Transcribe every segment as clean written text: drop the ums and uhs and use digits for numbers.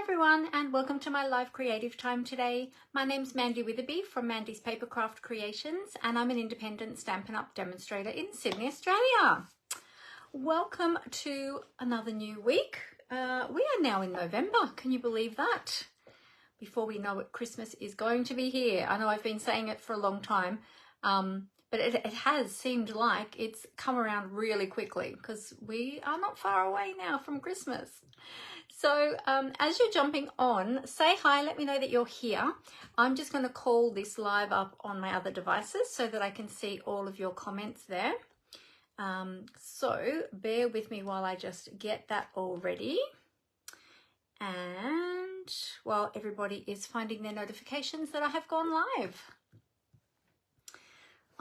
everyone, and welcome to my live creative time today. My name's Mandy Witherby from Mandy's Papercraft Creations, and I'm an independent Stampin' Up! Demonstrator in Sydney, Australia. Welcome to another new week. We are now in November. Can you believe that? Before we know it, Christmas is going to be here. I know I've been saying it for a long time, but it has seemed like it's come around really quickly because we are not far away now from Christmas. So as you're jumping on, say hi, let me know that you're here. I'm just going to call this live up on my other devices so that I can see all of your comments there. So bear with me while I just get that all ready. And while everybody is finding their notifications that I have gone live.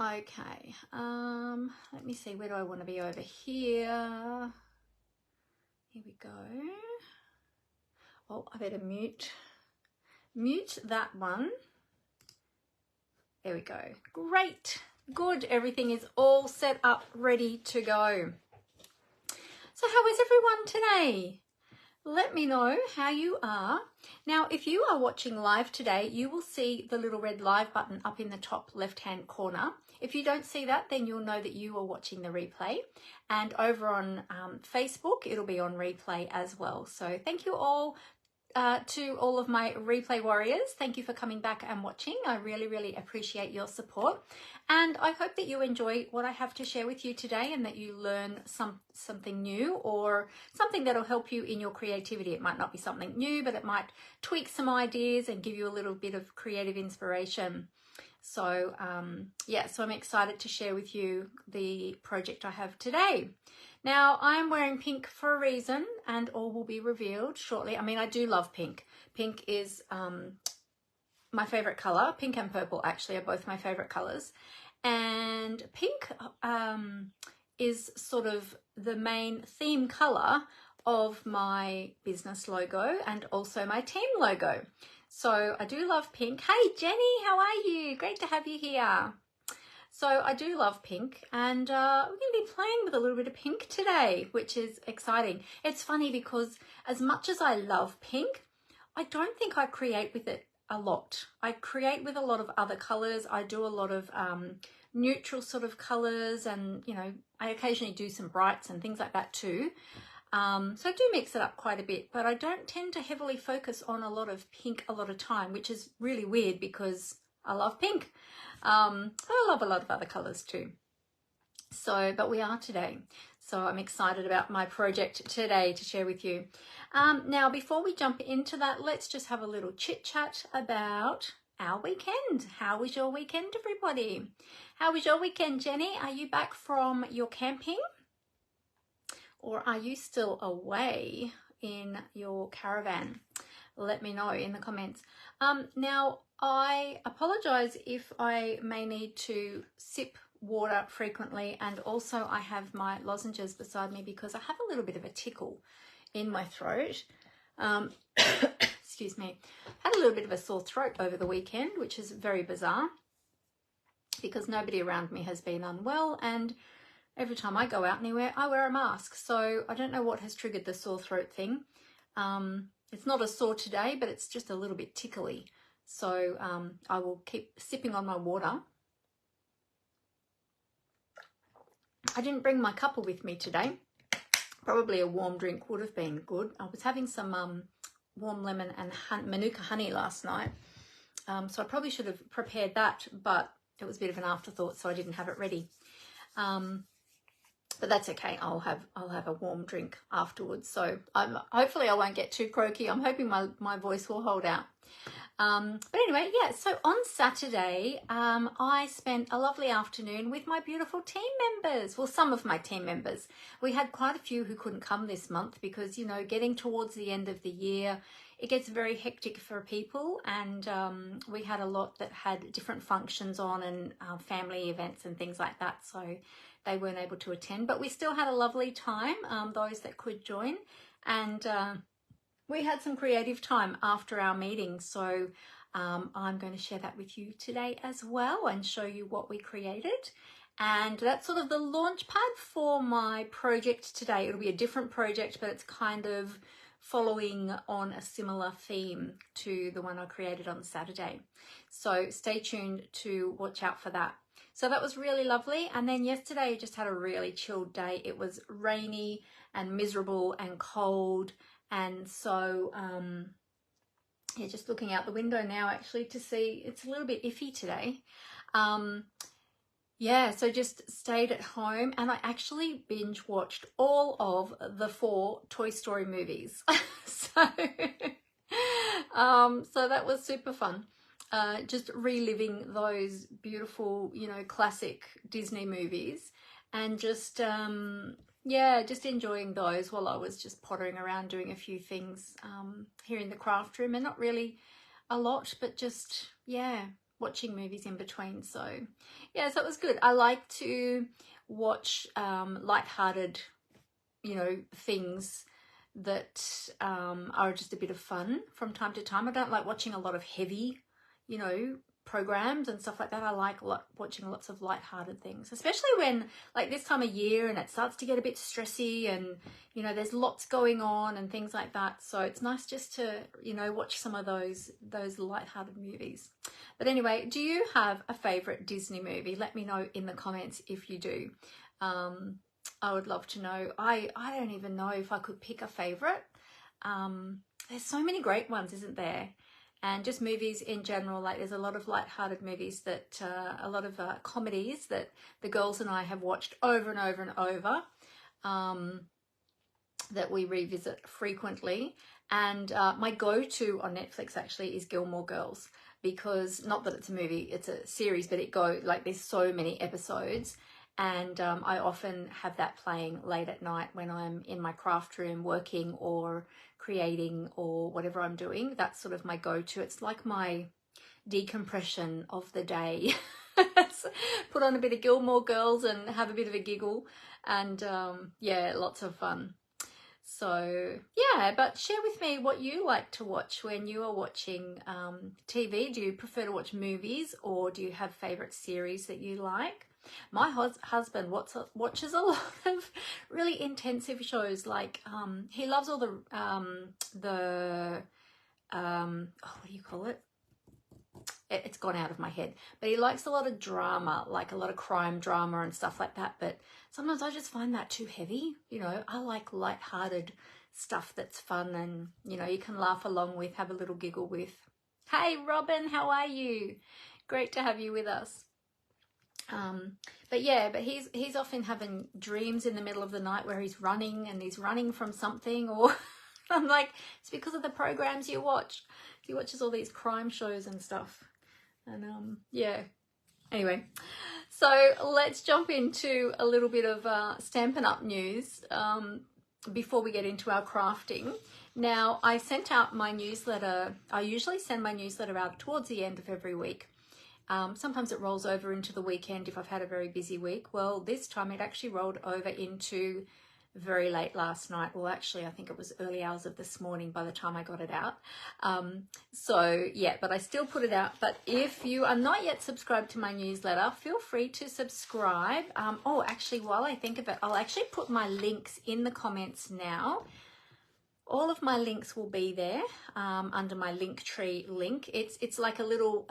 Okay, let me see, where do I want to be? Over here. Here we go. Oh, I better mute that one. There we go. Great. Good. Everything is all set up, ready to go. So how is everyone today? Let me know how you are. Now, if you are watching live today, you will see the little red live button up in the top left-hand corner. If you don't see that, then you'll know that you are watching the replay. And over on Facebook, it'll be on replay as well. So thank you all to all of my replay warriors. Thank you for coming back and watching. I really, really appreciate your support. And I hope that you enjoy what I have to share with you today and that you learn something new or something that'll help you in your creativity. It might not be something new, but it might tweak some ideas and give you a little bit of creative inspiration. So yeah, so I'm excited to share with you the project I have today. Now, I'm wearing pink for a reason, and all will be revealed shortly. I mean, I do love pink. Pink is my favorite color. Pink and purple actually are both my favorite colors. And pink is sort of the main theme color of my business logo and also my team logo. So I do love pink. Hey, Jenny, how are you? Great to have you here. So I do love pink, and we're going to be playing with a little bit of pink today, which is exciting. It's funny because as much as I love pink, I don't think I create with it a lot. I create with a lot of other colors. I do a lot of neutral sort of colors, and, you know, I occasionally do some brights and things like that too. So I do mix it up quite a bit, but I don't tend to heavily focus on a lot of pink a lot of time, which is really weird because I love pink. I love a lot of other colors too. So, but we are today. So I'm excited about my project today to share with you. Now, before we jump into that, let's just have a little chit chat about our weekend. How was your weekend, everybody? How was your weekend, Jenny? Are you back from your camping? Or are you still away in your caravan? Let me know in the comments. Now, I apologize if I may need to sip water frequently, and also I have my lozenges beside me because I have a little bit of a tickle in my throat. Excuse me. I had a little bit of a sore throat over the weekend, which is very bizarre because nobody around me has been unwell, and every time I go out anywhere, I wear a mask. So I don't know what has triggered the sore throat thing. It's not a sore today, but it's just a little bit tickly. So I will keep sipping on my water. I didn't bring my cuppa with me today. Probably a warm drink would have been good. I was having some warm lemon and manuka honey last night. So I probably should have prepared that, but it was a bit of an afterthought, so I didn't have it ready. But that's okay. I'll have a warm drink afterwards. So hopefully I won't get too croaky. I'm hoping my voice will hold out. But anyway, yeah, so on Saturday, I spent a lovely afternoon with my beautiful team members. Well, some of my team members. We had quite a few who couldn't come this month because, you know, getting towards the end of the year, it gets very hectic for people, and we had a lot that had different functions on and family events and things like that, so they weren't able to attend. But we still had a lovely time, those that could join, and we had some creative time after our meeting, so I'm going to share that with you today as well and show you what we created. And that's sort of the launch pad for my project today. It'll be a different project, but it's kind of following on a similar theme to the one I created on Saturday. So stay tuned to watch out for that. So that was really lovely. And then yesterday I just had a really chilled day. It was rainy and miserable and cold. And so, yeah, just looking out the window now actually to see, it's a little bit iffy today. Yeah, so just stayed at home and I actually binge watched all of the 4 Toy Story movies. So that was super fun. Just reliving those beautiful, you know, classic Disney movies and just, yeah, just enjoying those while I was just pottering around doing a few things here in the craft room, and not really a lot, but just, yeah, watching movies in between. So yeah, so it was good. I like to watch lighthearted, you know, things that are just a bit of fun from time to time. I don't like watching a lot of heavy, you know, programs and stuff like that. I like watching lots of lighthearted things, especially when like this time of year and it starts to get a bit stressy and, you know, there's lots going on and things like that. So it's nice just to, you know, watch some of those lighthearted movies. But anyway, do you have a favorite Disney movie? Let me know in the comments if you do. I would love to know. I don't even know if I could pick a favorite. There's so many great ones, isn't there? And just movies in general, like there's a lot of light-hearted movies that, a lot of comedies that the girls and I have watched over and over and over, that we revisit frequently. And my go-to on Netflix actually is Gilmore Girls, because not that it's a movie, it's a series, but there's so many episodes. And I often have that playing late at night when I'm in my craft room working or creating or whatever I'm doing. That's sort of my go-to. It's like my decompression of the day. Put on a bit of Gilmore Girls and have a bit of a giggle, and yeah, lots of fun. So yeah, but share with me what you like to watch when you are watching TV. Do you prefer to watch movies, or do you have favorite series that you like? My husband watches a lot of really intensive shows. Like he loves all the what do you call it? It's gone out of my head, but he likes a lot of drama, like a lot of crime drama and stuff like that. But sometimes I just find that too heavy. You know, I like lighthearted stuff that's fun and, you know, you can laugh along with, have a little giggle with. Hey Robin, how are you? Great to have you with us. But yeah, but he's often having dreams in the middle of the night where he's running from something, or I'm like, it's because of the programs you watch. He watches all these crime shows and stuff. And yeah, anyway, so let's jump into a little bit of Stampin' Up news before we get into our crafting. Now, I sent out my newsletter. I usually send my newsletter out towards the end of every week. Sometimes it rolls over into the weekend if I've had a very busy week. Well, this time it actually rolled over into very late last night. Well, actually, I think it was early hours of this morning by the time I got it out. So yeah, but I still put it out. But if you are not yet subscribed to my newsletter, feel free to subscribe. Oh, actually, while I think of it, I'll actually put my links in the comments now. All of my links will be there under my Linktree link. It's like a little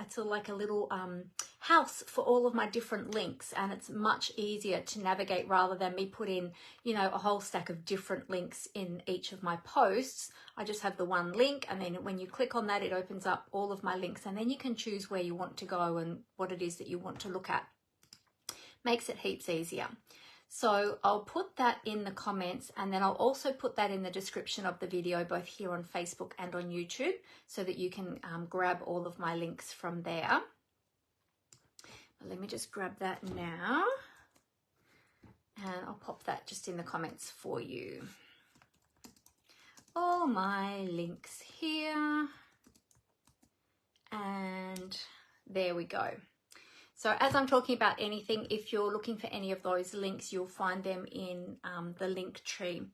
house for all of my different links, and it's much easier to navigate rather than me put in, you know, a whole stack of different links in each of my posts. I just have the one link, and then when you click on that, it opens up all of my links, and then you can choose where you want to go and what it is that you want to look at. Makes it heaps easier. So I'll put that in the comments, and then I'll also put that in the description of the video, both here on Facebook and on YouTube, so that you can grab all of my links from there. But let me just grab that now, and I'll pop that just in the comments for you. All my links here, and there we go. So as I'm talking about anything, if you're looking for any of those links, you'll find them in the Linktree.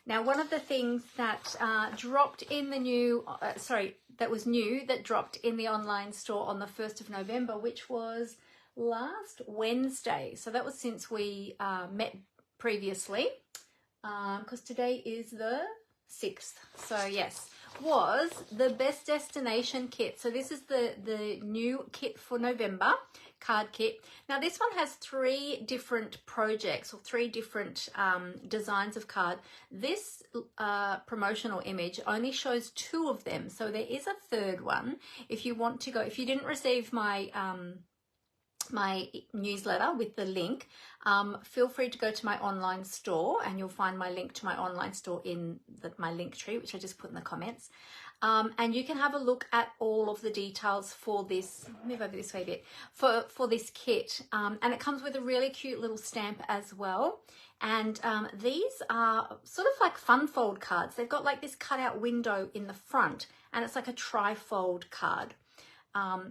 Now, one of the things that dropped in the new, that dropped in the online store on the 1st of November, which was last Wednesday. So that was since we met previously, because today is the 6th. So yes, was the best destination kit. So this is the new kit for November, card kit. Now this one has 3 different projects or 3 different designs of card. This promotional image only shows 2 of them, so there is a 3rd one. If you want to go, if you didn't receive my my newsletter with the link, feel free to go to my online store, and you'll find my link to my online store in my link tree, which I just put in the comments. And you can have a look at all of the details for this, move over this way a bit, for this kit. And it comes with a really cute little stamp as well. And these are sort of like fun fold cards. They've got like this cutout window in the front, and it's like a tri-fold card.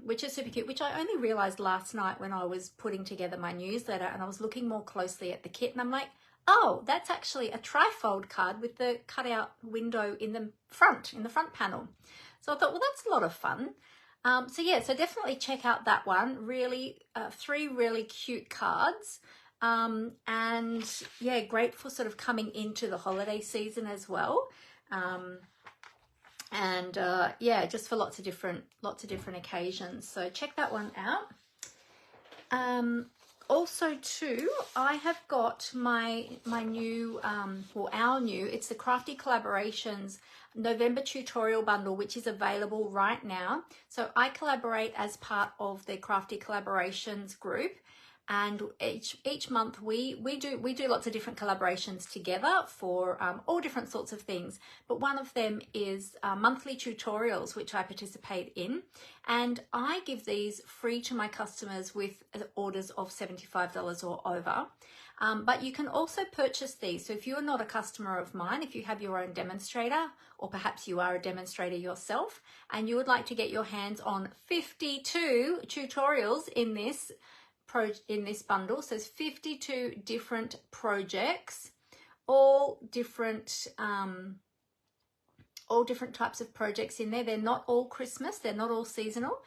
Which is super cute, which I only realized last night when I was putting together my newsletter, and I was looking more closely at the kit, and I'm like, oh, that's actually a tri-fold card with the cutout window in the front panel. So I thought, well, that's a lot of fun. So yeah, so definitely check out that one. Really, 3 really cute cards. And yeah, great for sort of coming into the holiday season as well. And yeah, just for lots of different occasions. So check that one out. Also too, I have got my new well, our new, it's the Crafty Collaborations November tutorial bundle, which is available right now. So I collaborate as part of the Crafty Collaborations group, and each month we do lots of different collaborations together for all different sorts of things. But one of them is monthly tutorials, which I participate in, and I give these free to my customers with orders of $75 or over. But you can also purchase these. So if you're not a customer of mine, if you have your own demonstrator, or perhaps you are a demonstrator yourself and you would like to get your hands on 52 tutorials in this bundle, so it's 52 different projects, all different types of projects in there. They're not all Christmas, they're not all seasonal.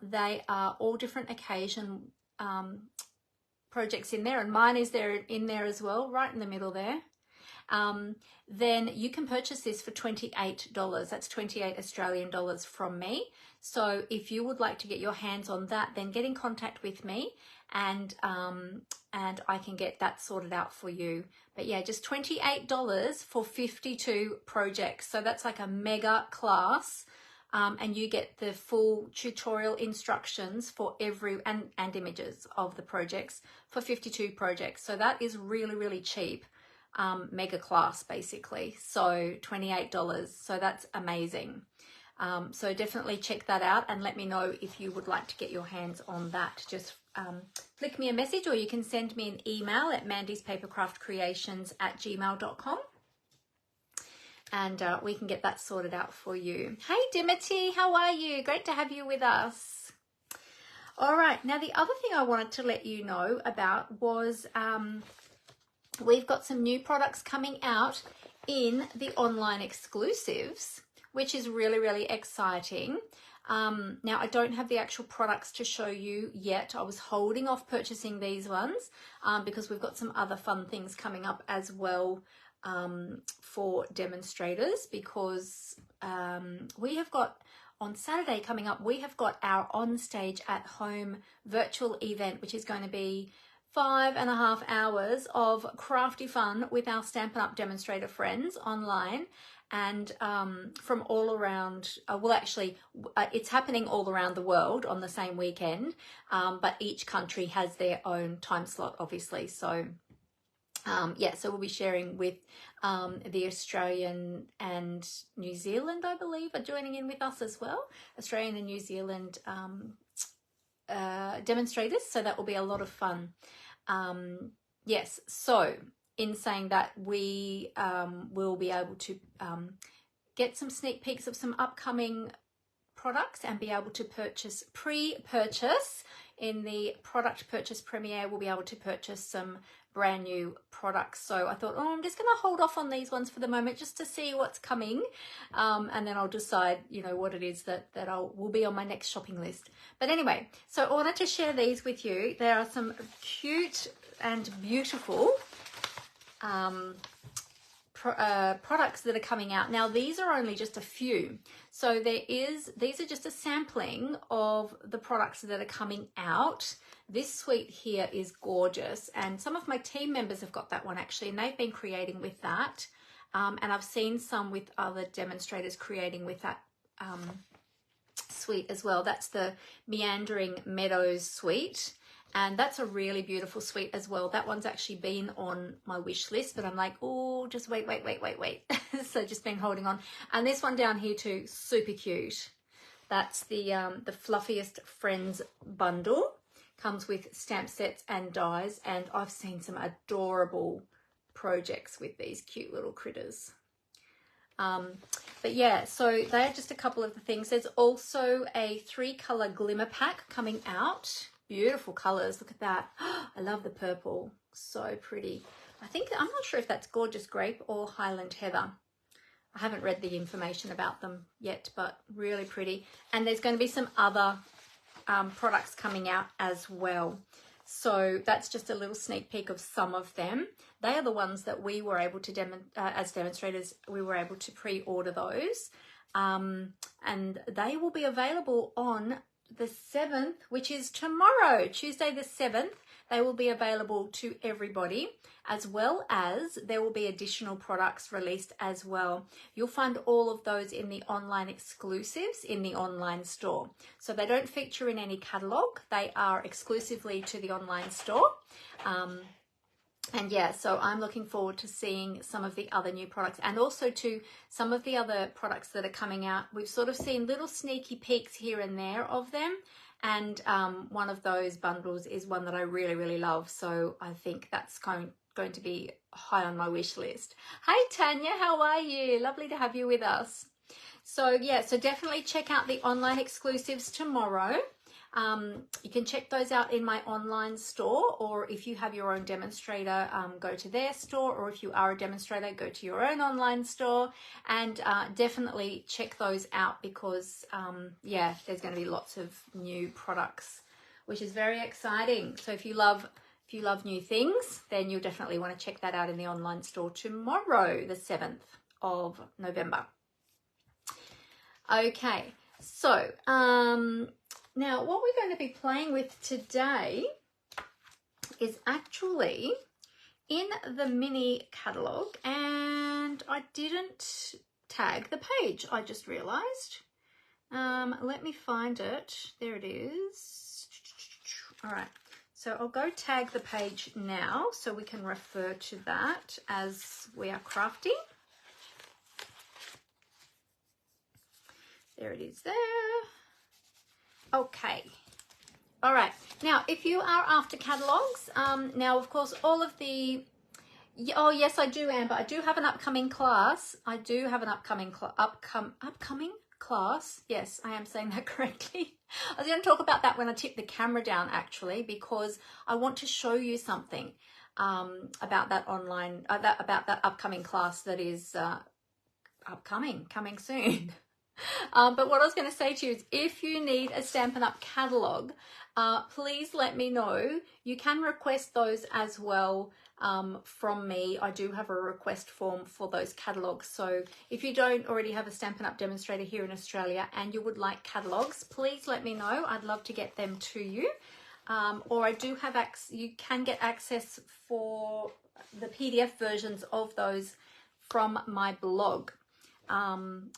They are all different occasion projects in there, and mine is there in there as well, right in the middle there. Then you can purchase this for $28. That's 28 Australian dollars from me. So if you would like to get your hands on that, then get in contact with me, and I can get that sorted out for you. But yeah, just $28 for 52 projects. So that's like a mega class. And you get the full tutorial instructions for every, and images of the projects for 52 projects. So that is really, really cheap. Mega class basically. So $28. So that's amazing. So definitely check that out and let me know if you would like to get your hands on that. Just flick me a message, or you can send me an email at mandyspapercraftcreations@gmail.com. And we can get that sorted out for you. Hey Dimity, how are you? Great to have you with us. All right, now the other thing I wanted to let you know about was we've got some new products coming out in the online exclusives, which is really, really exciting. Now, I don't have the actual products to show you yet. I was holding off purchasing these ones because we've got some other fun things coming up as well for demonstrators, because we have got, on Saturday coming up, we have got our On Stage at Home virtual event, which is going to be 5.5 hours of crafty fun with our Stampin' Up! Demonstrator friends online, and from all around, well actually it's happening all around the world on the same weekend, but each country has their own time slot obviously. So yeah, so we'll be sharing with the Australian and New Zealand, I believe, are joining in with us as well. Australian and New Zealand demonstrators, so that will be a lot of fun. Yes, so in saying that, we will be able to get some sneak peeks of some upcoming products and be able to pre-purchase in the product purchase premiere. We'll be able to purchase some brand new products. So I thought, oh, I'm just going to hold off on these ones for the moment just to see what's coming, and then I'll decide, you know, what it is that will be on my next shopping list. But anyway, so I wanted to share these with you. There are some cute and beautiful products that are coming out. Now, these are only just a few. So these are just a sampling of the products that are coming out. This suite here is gorgeous. And some of my team members have got that one actually, and they've been creating with that. And I've seen some with other demonstrators creating with that suite as well. That's the Meandering Meadows suite. And that's a really beautiful suite as well. That one's actually been on my wish list, but I'm like, oh, just wait. So just been holding on. And this one down here too, super cute. That's the Fluffiest Friends bundle. Comes with stamp sets and dies. And I've seen some adorable projects with these cute little critters. But yeah, so they're just a couple of the things. There's also a 3-color glimmer pack coming out. Beautiful colors. Look at that. I love the purple. So pretty. I'm not sure if that's Gorgeous Grape or Highland Heather. I haven't read the information about them yet, but really pretty. And there's going to be some other products coming out as well. So that's just a little sneak peek of some of them. They are the ones that we were able to, as demonstrators, we were able to pre-order those. And they will be available on the 7th, which is tomorrow, Tuesday the 7th. They will be available to everybody, as well as there will be additional products released as well. You'll find all of those in the online exclusives in the online store. So they don't feature in any catalogue. They are exclusively to the online store. And yeah, so I'm looking forward to seeing some of the other new products and also to some of the other products that are coming out. We've sort of seen little sneaky peeks here and there of them. And one of those bundles is one that I really, really love. So I think that's going to be high on my wish list. Hi, Tanya, how are you? Lovely to have you with us. So yeah, so definitely check out the online exclusives tomorrow. You can check those out in my online store, or if you have your own demonstrator, go to their store, or if you are a demonstrator, go to your own online store, and definitely check those out because yeah, there's going to be lots of new products, which is very exciting. So if you love new things, then you'll definitely want to check that out in the online store tomorrow, the 7th of November. Okay, so now, what we're going to be playing with today is actually in the mini catalogue, and I didn't tag the page, I just realised. Let me find it. There it is. All right, so I'll go tag the page now so we can refer to that as we are crafting. There it is there. Okay. All right. Now, if you are after catalogues, now, of course, all of the... Oh, yes, I do, Amber. I do have an upcoming class. I do have an upcoming class. Yes, I am saying that correctly. I was going to talk about that when I tip the camera down, actually, because I want to show you something about that online, about that upcoming class that is coming soon. But what I was going to say to you is if you need a Stampin' Up! Catalogue, please let me know. You can request those as well from me. I do have a request form for those catalogues. So if you don't already have a Stampin' Up! Demonstrator here in Australia and you would like catalogues, please let me know. I'd love to get them to you. Or I do have you can get access for the PDF versions of those from my blog.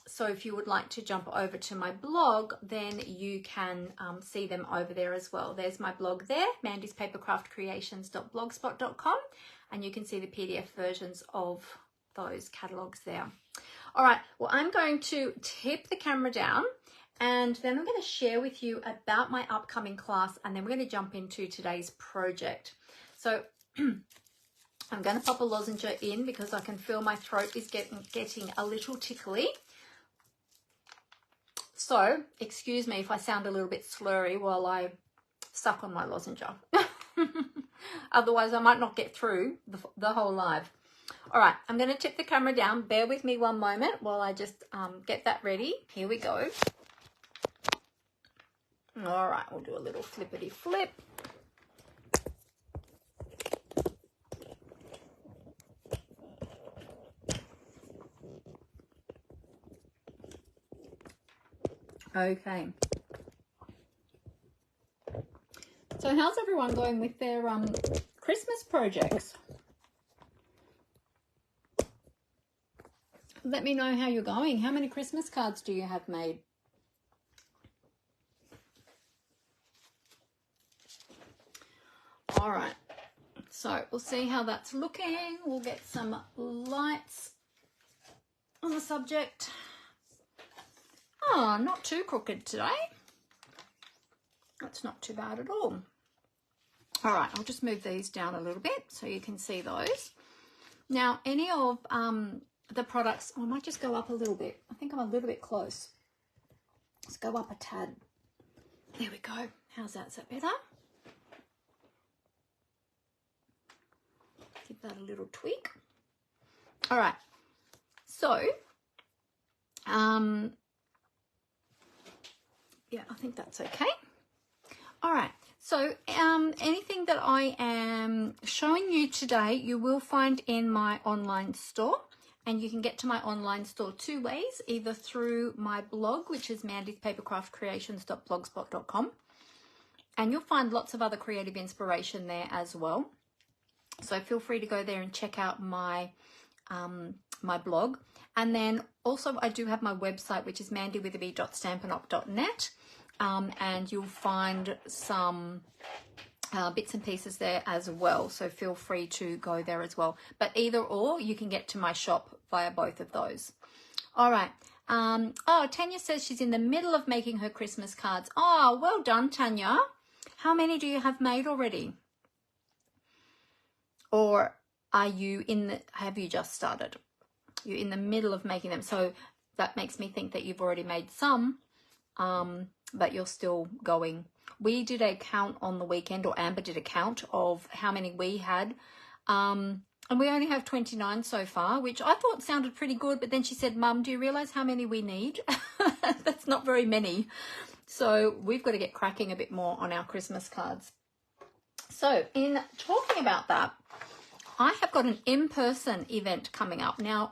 So if you would like to jump over to my blog, then you can see them over there as well. There's my blog there, mandyspapercraftcreations.blogspot.com, and you can see the PDF versions of those catalogues there. All right, well, I'm going to tip the camera down and then I'm going to share with you about my upcoming class, and then we're going to jump into today's project. So I'm going to pop a lozenge in because I can feel my throat is getting a little tickly. So, excuse me if I sound a little bit slurry while I suck on my lozenge. Otherwise, I might not get through the whole live. All right, I'm going to tip the camera down. Bear with me one moment while I just get that ready. Here we go. All right, we'll do a little flippity flip. Okay. So how's everyone going with their Christmas projects? Let me know how you're going. How many Christmas cards do you have made? All right. So we'll see how that's looking. We'll get some lights on the subject. Oh, not too crooked today. That's not too bad at all. All right, I'll just move these down a little bit so you can see those. Now, any of the products, I might just go up a little bit. I think I'm a little bit close. Let's go up a tad. There we go. How's that? Is that better? Give that a little tweak. All right. So, yeah, I think that's okay. All right. So anything that I am showing you today, you will find in my online store. And you can get to my online store two ways, either through my blog, which is mandyspapercraftcreations.blogspot.com. And you'll find lots of other creative inspiration there as well. So feel free to go there and check out my my blog. And then also I do have my website, which is mandywitherby.stampinop.net. And you'll find some bits and pieces there as well. So feel free to go there as well. But either or, you can get to my shop via both of those. All right. Oh, Tanya says she's in the middle of making her Christmas cards. Oh, well done, Tanya. How many do you have made already? Or are you have you just started? You're in the middle of making them. So that makes me think that you've already made some, but you're still going. We did a count on the weekend, or Amber did a count of how many we had. And we only have 29 so far, which I thought sounded pretty good. But then she said, Mum, do you realize how many we need? That's not very many. So we've got to get cracking a bit more on our Christmas cards. So in talking about that, I have got an in-person event coming up. Now,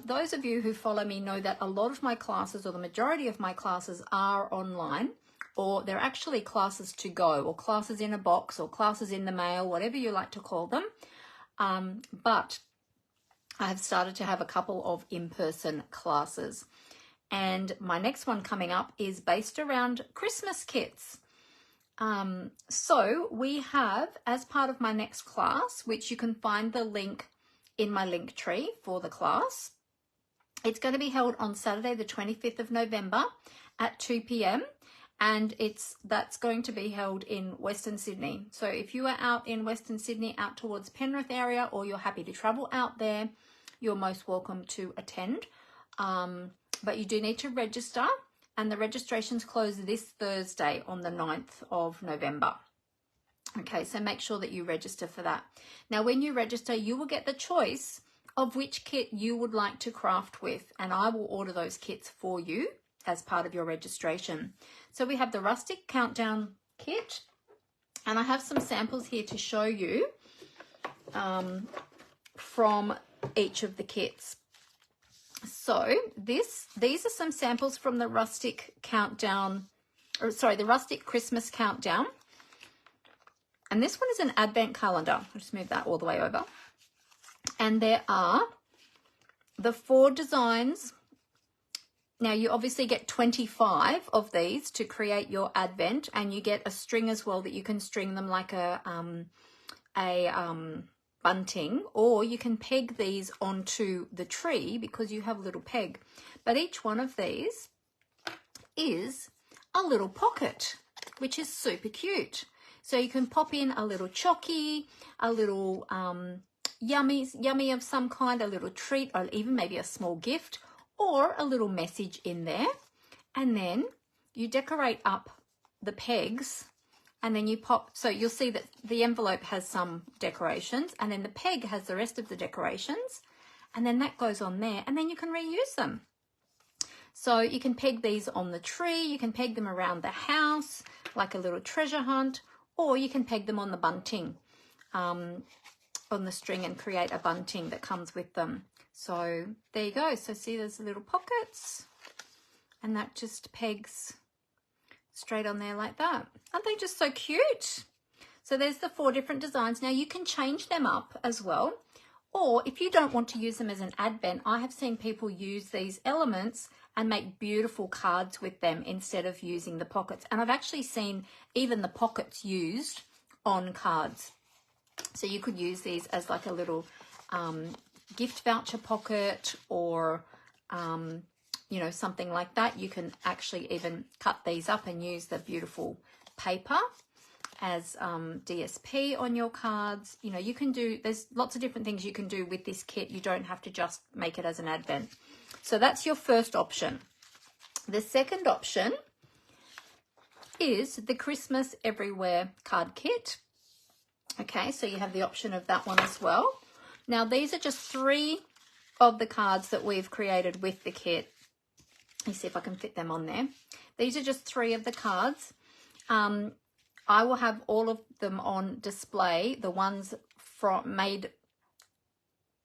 those of you who follow me know that a lot of my classes, or the majority of my classes, are online, or they're actually classes to go, or classes in a box, or classes in the mail, whatever you like to call them. But I have started to have a couple of in-person classes. And my next one coming up is based around Christmas kits. So we have, as part of my next class, which you can find the link in my link tree for the class, it's going to be held on Saturday the 25th of November at 2 p.m. and that's going to be held in Western Sydney. So if you are out in Western Sydney, out towards Penrith area, or you're happy to travel out there, you're most welcome to attend. But you do need to register, and the registrations close this Thursday on the 9th of November. Okay, so make sure that you register for that. Now, when you register, you will get the choice of which kit you would like to craft with, and I will order those kits for you as part of your registration. So we have the Rustic Countdown kit, and I have some samples here to show you from each of the kits. So these are some samples from the Rustic Countdown, or sorry, the Rustic Christmas Countdown. And this one is an advent calendar. I'll just move that all the way over. And there are the 4 designs. Now you obviously get 25 of these to create your advent, and you get a string as well that you can string them like a bunting, or you can peg these onto the tree because you have a little peg. But each one of these is a little pocket, which is super cute. So you can pop in a little chocky, a little yummy of some kind, a little treat, or even maybe a small gift, or a little message in there. And then you decorate up the pegs, and then you pop, so you'll see that the envelope has some decorations, and then the peg has the rest of the decorations, and then that goes on there, and then you can reuse them. So you can peg these on the tree, you can peg them around the house, like a little treasure hunt, or you can peg them on the bunting, on the string, and create a bunting that comes with them. So there you go. So see, there's little pockets, And that just pegs straight on there like that. Aren't they just so cute? So there's the 4 different designs. Now you can change them up as well. Or if you don't want to use them as an advent, I have seen people use these elements and make beautiful cards with them instead of using the pockets. And I've actually seen even the pockets used on cards. So you could use these as like a little gift voucher pocket, or you know, something like that. You can actually even cut these up and use the beautiful paper as DSP on your cards. You know, you can do, there's lots of different things you can do with this kit. You don't have to just make it as an advent. So that's your first option. The second option is the Christmas Everywhere card kit. Okay, so you have the option of that one as well. Now these are just 3 of the cards that we've created with the kit. Let me see if I can fit them on there. These are just 3 of the cards. I will have all of them on display, the ones from made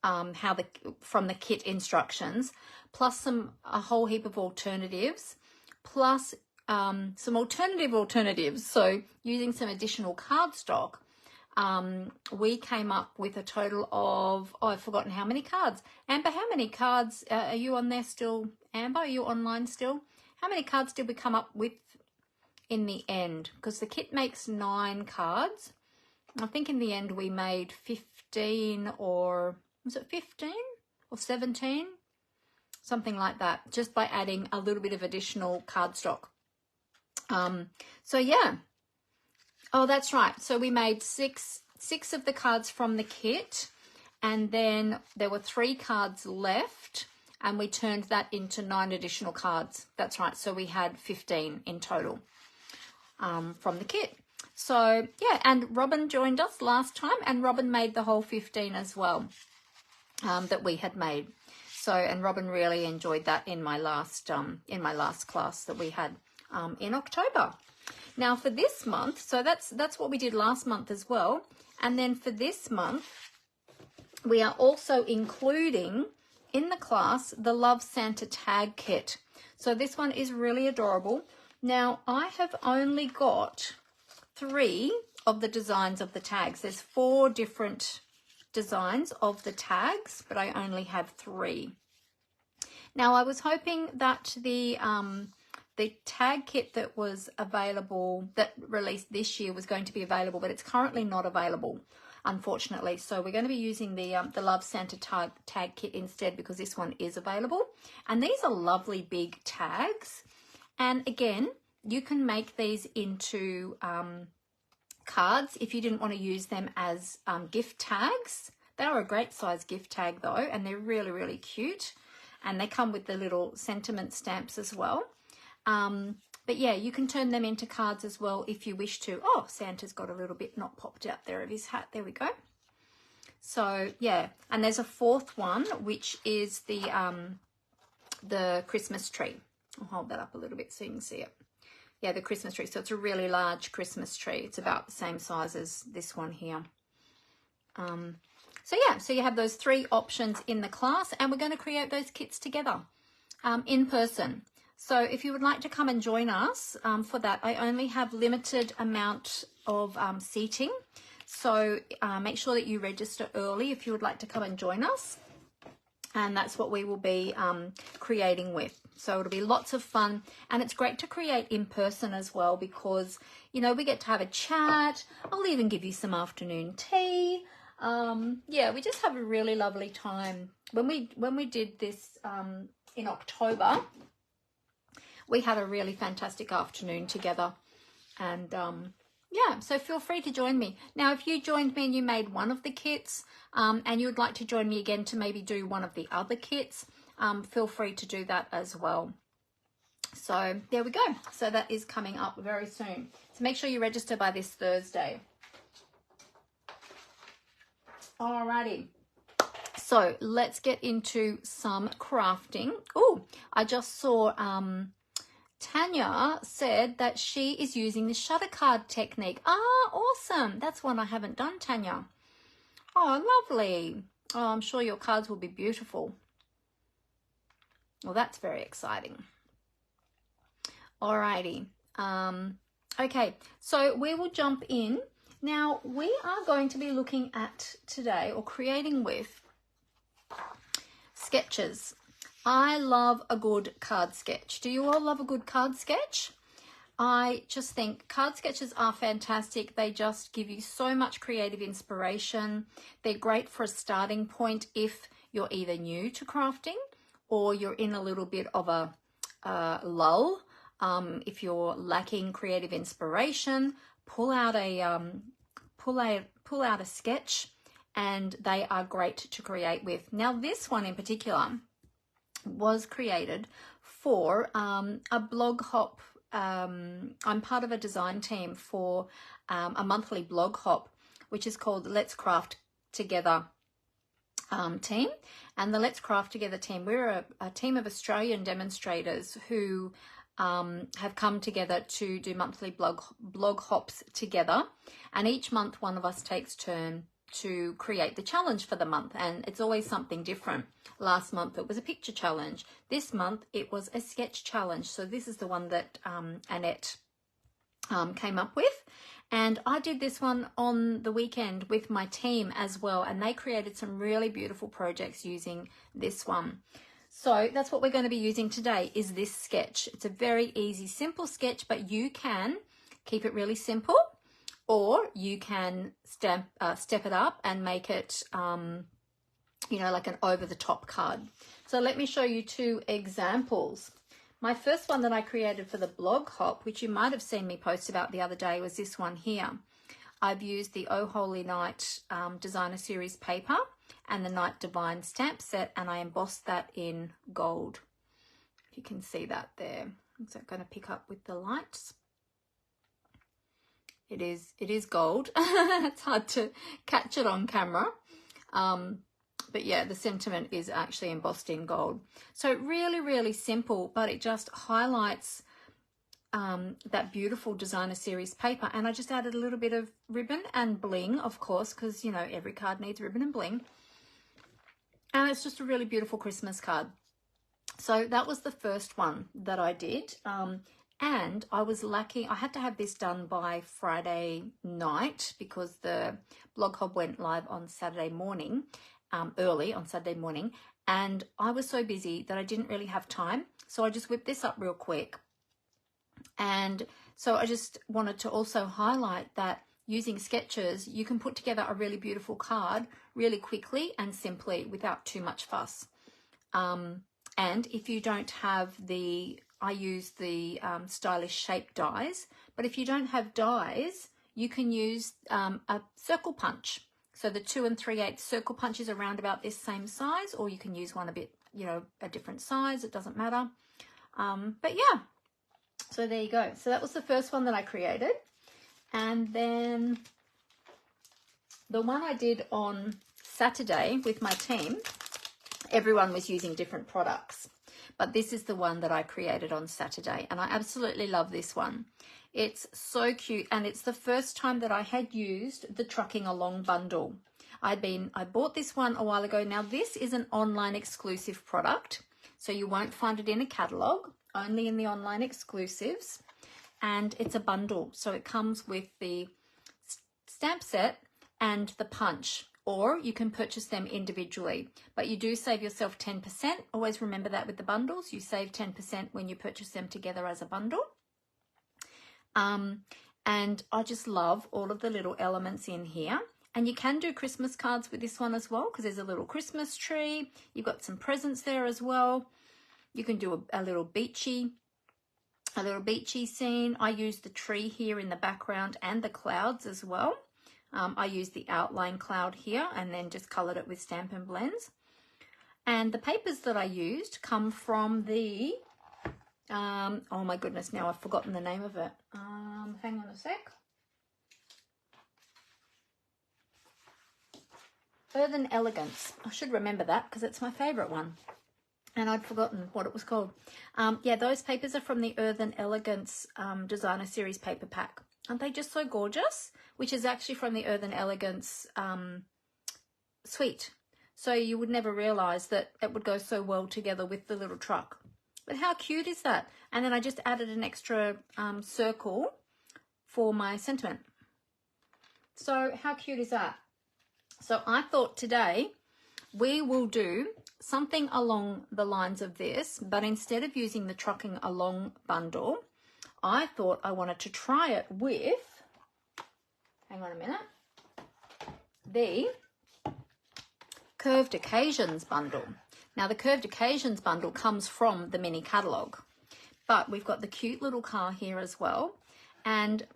from the kit instructions, plus a whole heap of alternatives, plus some alternatives. So using some additional cardstock, we came up with a total of, oh, I've forgotten how many cards. Amber, how many cards are you on there still? Amber, are you online still? How many cards did we come up with in the end? Because the kit makes 9 cards. I think in the end we made 15, or was it 15 or 17? Something like that, just by adding a little bit of additional cardstock. So yeah. Oh, that's right. So we made six of the cards from the kit, and then there were 3 cards left, and we turned that into 9 additional cards. That's right. So we had 15 in total from the kit. So yeah, and Robin joined us last time, and Robin made the whole 15 as well that we had made. So, and Robin really enjoyed that in my last class that we had in October. Now for this month, so that's what we did last month as well. And then for this month, we are also including in the class the Love Santa tag kit. So this one is really adorable. Now I have only got 3 of the designs of the tags. There's 4 different designs of the tags, but I only have 3. Now I was hoping that the tag kit that was available, that released this year, was going to be available, but it's currently not available, unfortunately. So we're going to be using the Love Santa tag kit instead, because this one is available. And these are lovely big tags. And again, you can make these into cards if you didn't want to use them as gift tags. They are a great size gift tag though, and they're really, really cute. And they come with the little sentiment stamps as well. But yeah, you can turn them into cards as well if you wish to. Oh, Santa's got a little bit not popped out there of his hat. There we go. So yeah, and there's a 4th one, which is the Christmas tree. I'll hold that up a little bit so you can see it. Yeah, the Christmas tree. So it's a really large Christmas tree. It's about the same size as this one here. So yeah, so you have those 3 options in the class, and we're going to create those kits together in person. So if you would like to come and join us for that, I only have limited amount of seating. So make sure that you register early if you would like to come and join us. And that's what we will be creating with. So it'll be lots of fun, and it's great to create in person as well, because, you know, we get to have a chat. I'll even give you some afternoon tea. Yeah, we just have a really lovely time. When we did this in October, we had a really fantastic afternoon together. And yeah, so feel free to join me. Now, if you joined me and you made one of the kits, and you would like to join me again to maybe do one of the other kits, feel free to do that as well. So there we go. So that is coming up very soon. So make sure you register by this Thursday. Alrighty. So let's get into some crafting. Oh, I just saw Tanya said that she is using the shutter card technique. Ah, awesome. That's one I haven't done, Tanya. Oh, lovely. Oh, I'm sure your cards will be beautiful. Well, that's very exciting. Alrighty. Okay, so we will jump in. Now we are going to be looking at today, or creating with, sketches. I love a good card sketch. Do you all love a good card sketch? I just think card sketches are fantastic. They just give you so much creative inspiration. They're great for a starting point if you're either new to crafting or you're in a little bit of a lull. If you're lacking creative inspiration, pull out a sketch, and they are great to create with. Now this one in particular was created for a blog hop. I'm part of a design team for a monthly blog hop, which is called Let's Craft Together team. And the Let's Craft Together team, we're a team of Australian demonstrators who have come together to do monthly blog hops together. And each month one of us takes turn to create the challenge for the month, and it's always something different. Last month it was a picture challenge. This month it was a sketch challenge. So this is the one that Annette came up with, and I did this one on the weekend with my team as well, and they created some really beautiful projects using this one. So that's what we're going to be using today, is this sketch. It's a very easy, simple sketch, but you can keep it really simple, or you can step it up and make it, you know, like an over-the-top card. So let me show you two examples. My first one that I created for the blog hop, which you might have seen me post about the other day, was this one here. I've used the Oh Holy Night Designer Series paper and the Night Divine stamp set, and I embossed that in gold. If you can see that there. Is that going to pick up with the lights? It is gold. It's hard to catch it on camera. But yeah, the sentiment is actually embossed in gold. So really, really simple, but it just highlights that beautiful Designer Series paper. And I just added a little bit of ribbon and bling, of course, because, you know, every card needs ribbon and bling. And it's just a really beautiful Christmas card. So that was the first one that I did. And I was lacking, I had to have this done by Friday night because the blog hop went live on Saturday morning, early on Saturday morning. And I was so busy that I didn't really have time. So I just whipped this up real quick. And so I just wanted to also highlight that using sketches, you can put together a really beautiful card really quickly and simply without too much fuss. And if you don't have I use the stylish shape dies, but if you don't have dies, you can use a circle punch. So the 2 3/8 circle punch is around about this same size, or you can use one a bit, you know, a different size. It doesn't matter. But yeah, so there you go. So that was the first one that I created. And then the one I did on Saturday with my team, everyone was using different products. But this is the one that I created on Saturday, and I absolutely love this one. It's so cute, and it's the first time that I had used the Trucking Along bundle. I bought this one a while ago. Now, this is an online exclusive product, so you won't find it in a catalogue, only in the online exclusives, and it's a bundle. So it comes with the stamp set and the punch, or you can purchase them individually, but you do save yourself 10%. Always remember that with the bundles, you save 10% when you purchase them together as a bundle. And I just love all of the little elements in here. And you can do Christmas cards with this one as well, because there's a little Christmas tree. You've got some presents there as well. You can do a little beachy scene. I use the tree here in the background and the clouds as well. I used the outline cloud here and then just coloured it with Stampin' Blends. And the papers that I used come from the, oh my goodness, now I've forgotten the name of it. Hang on a sec. Earthen Elegance. I should remember that because it's my favourite one. And I'd forgotten what it was called. Yeah, those papers are from the Earthen Elegance Designer Series paper pack. Aren't they just so gorgeous? Which is actually from the Earthen Elegance suite. So you would never realise that it would go so well together with the little truck. But how cute is that? And then I just added an extra circle for my sentiment. So how cute is that? So I thought today we will do something along the lines of this, but instead of using the Trucking Along bundle, I thought I wanted to try it with, hang on a minute, the Curved Occasions bundle. Now the Curved Occasions bundle comes from the mini catalogue, but we've got the cute little car here as well. And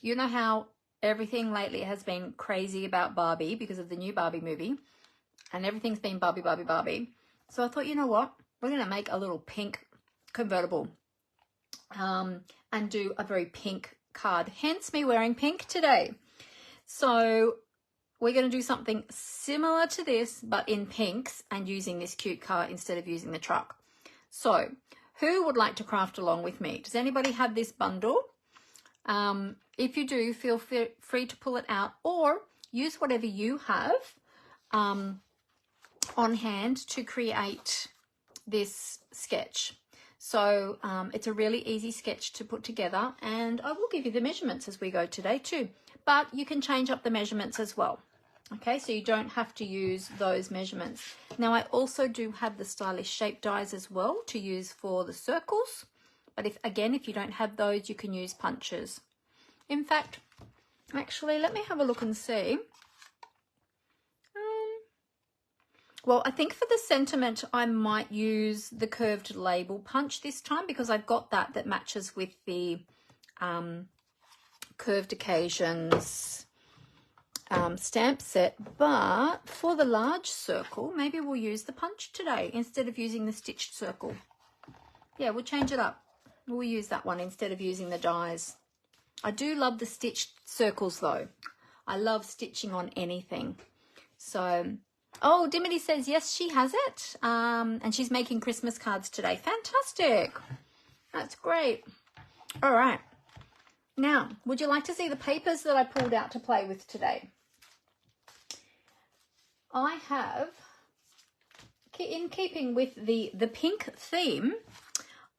you know how everything lately has been crazy about Barbie because of the new Barbie movie, and everything's been Barbie, Barbie, Barbie. So I thought, you know what? We're going to make a little pink convertible and do a very pink card, hence me wearing pink today. So we're going to do something similar to this, but in pinks and using this cute car instead of using the truck. So who would like to craft along with me? Does anybody have this bundle? If you do, feel free to pull it out or use whatever you have on hand to create this sketch. So it's a really easy sketch to put together, and I will give you the measurements as we go today too, but you can change up the measurements as well. Okay, so you don't have to use those measurements. Now I also do have the stylish shape dies as well to use for the circles, but if you don't have those, you can use punches. In fact, actually, let me have a look and see. Well, I think for the sentiment, I might use the curved label punch this time because I've got that matches with the Curved Occasions stamp set. But for the large circle, maybe we'll use the punch today instead of using the stitched circle. Yeah, we'll change it up. We'll use that one instead of using the dies. I do love the stitched circles though. I love stitching on anything. So, oh, Dimity says, yes, she has it. And she's making Christmas cards today. Fantastic. That's great. All right. Now, would you like to see the papers that I pulled out to play with today? I have, in keeping with the pink theme,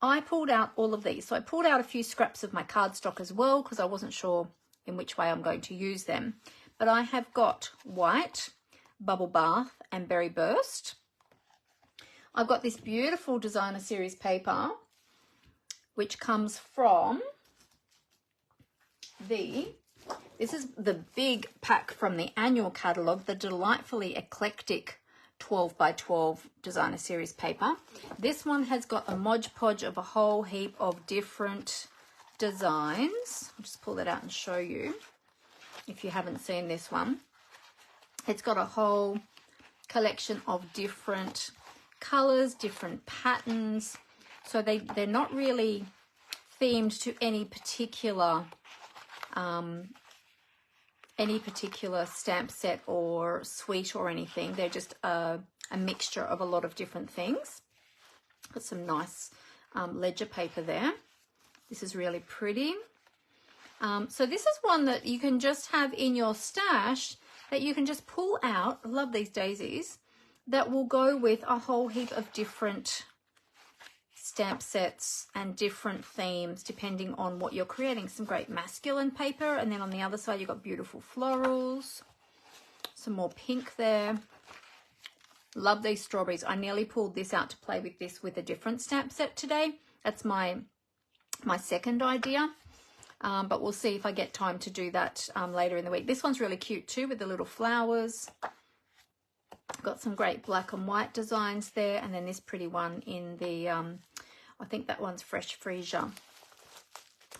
I pulled out all of these. So I pulled out a few scraps of my cardstock as well because I wasn't sure in which way I'm going to use them. But I have got white, Bubble Bath and Berry Burst. I've got this beautiful designer series paper which comes from this is the big pack from the annual catalogue, the delightfully eclectic 12 by 12 designer series paper. This one has got a Mod Podge of a whole heap of different designs. I'll just pull that out and show you if you haven't seen this one. It's got a whole collection of different colors, different patterns. So they're not really themed to any particular stamp set or suite or anything. They're just a mixture of a lot of different things. Got some nice ledger paper there. This is really pretty. So this is one that you can just have in your stash that you can just pull out. I love these daisies. That will go with a whole heap of different stamp sets and different themes depending on what you're creating. Some great masculine paper, and then on the other side you've got beautiful florals, some more pink there. Love these strawberries. I nearly pulled this out to play with this with a different stamp set today. That's my second idea, but we'll see if I get time to do that later in the week. This one's really cute too with the little flowers. Got some great black and white designs there, and then this pretty one in the I think that one's Fresh Freesia.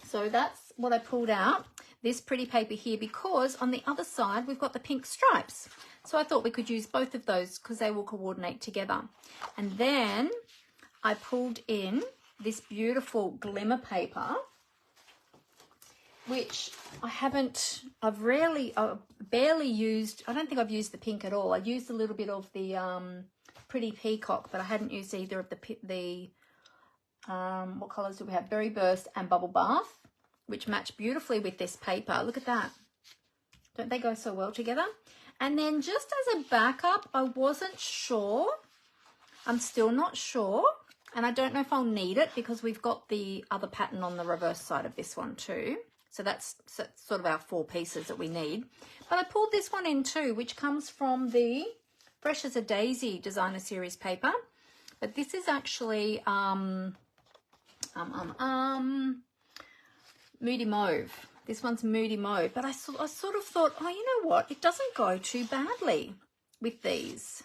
So that's what I pulled out, this pretty paper here, because on the other side we've got the pink stripes. So I thought we could use both of those because they will coordinate together. And then I pulled in this beautiful glimmer paper, which I've barely used. I don't think I've used the pink at all. I used a little bit of the Pretty Peacock, but I hadn't used either of the what colors do we have? Berry Burst and Bubble Bath, which match beautifully with this paper. Look at that. Don't they go so well together? And then just as a backup, I wasn't sure. I'm still not sure And I don't know if I'll need it because we've got the other pattern on the reverse side of this one too. So that's sort of our 4 pieces that we need. But I pulled this one in too, which comes from the Fresh as a Daisy designer series paper. But this is actually Moody Mauve. This one's Moody Mauve. But I sort of thought, oh, you know what? It doesn't go too badly with these.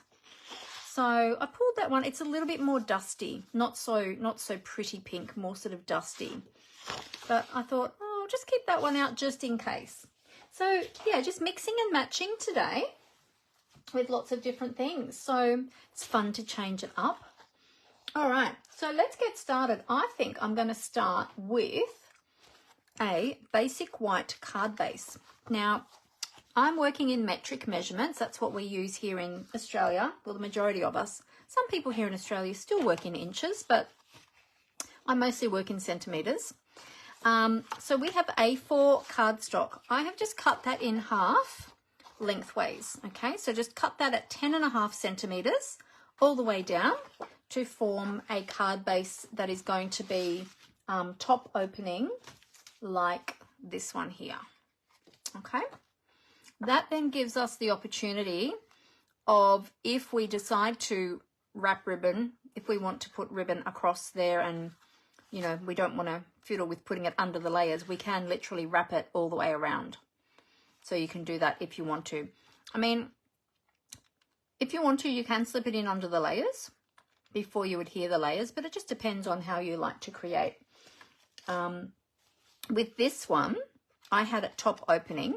So I pulled that one. It's a little bit more dusty, not so pretty pink, more sort of dusty. But I thought, oh, I'll just keep that one out just in case. So yeah, just mixing and matching today with lots of different things. So it's fun to change it up. All right, so let's get started. I think I'm going to start with a basic white card base. Now, I'm working in metric measurements. That's what we use here in Australia. Well, the majority of us. Some people here in Australia still work in inches, but I mostly work in centimetres. So we have A4 cardstock. I have just cut that in half lengthways. Okay, so just cut that at 10.5 centimetres all the way down to form a card base that is going to be top opening like this one here. Okay. That then gives us the opportunity of, if we decide to wrap ribbon, if we want to put ribbon across there and, you know, we don't want to fiddle with putting it under the layers, we can literally wrap it all the way around. So you can do that if you want to. I mean, if you want to, you can slip it in under the layers before you adhere the layers, but it just depends on how you like to create. With this one, I had it top opening,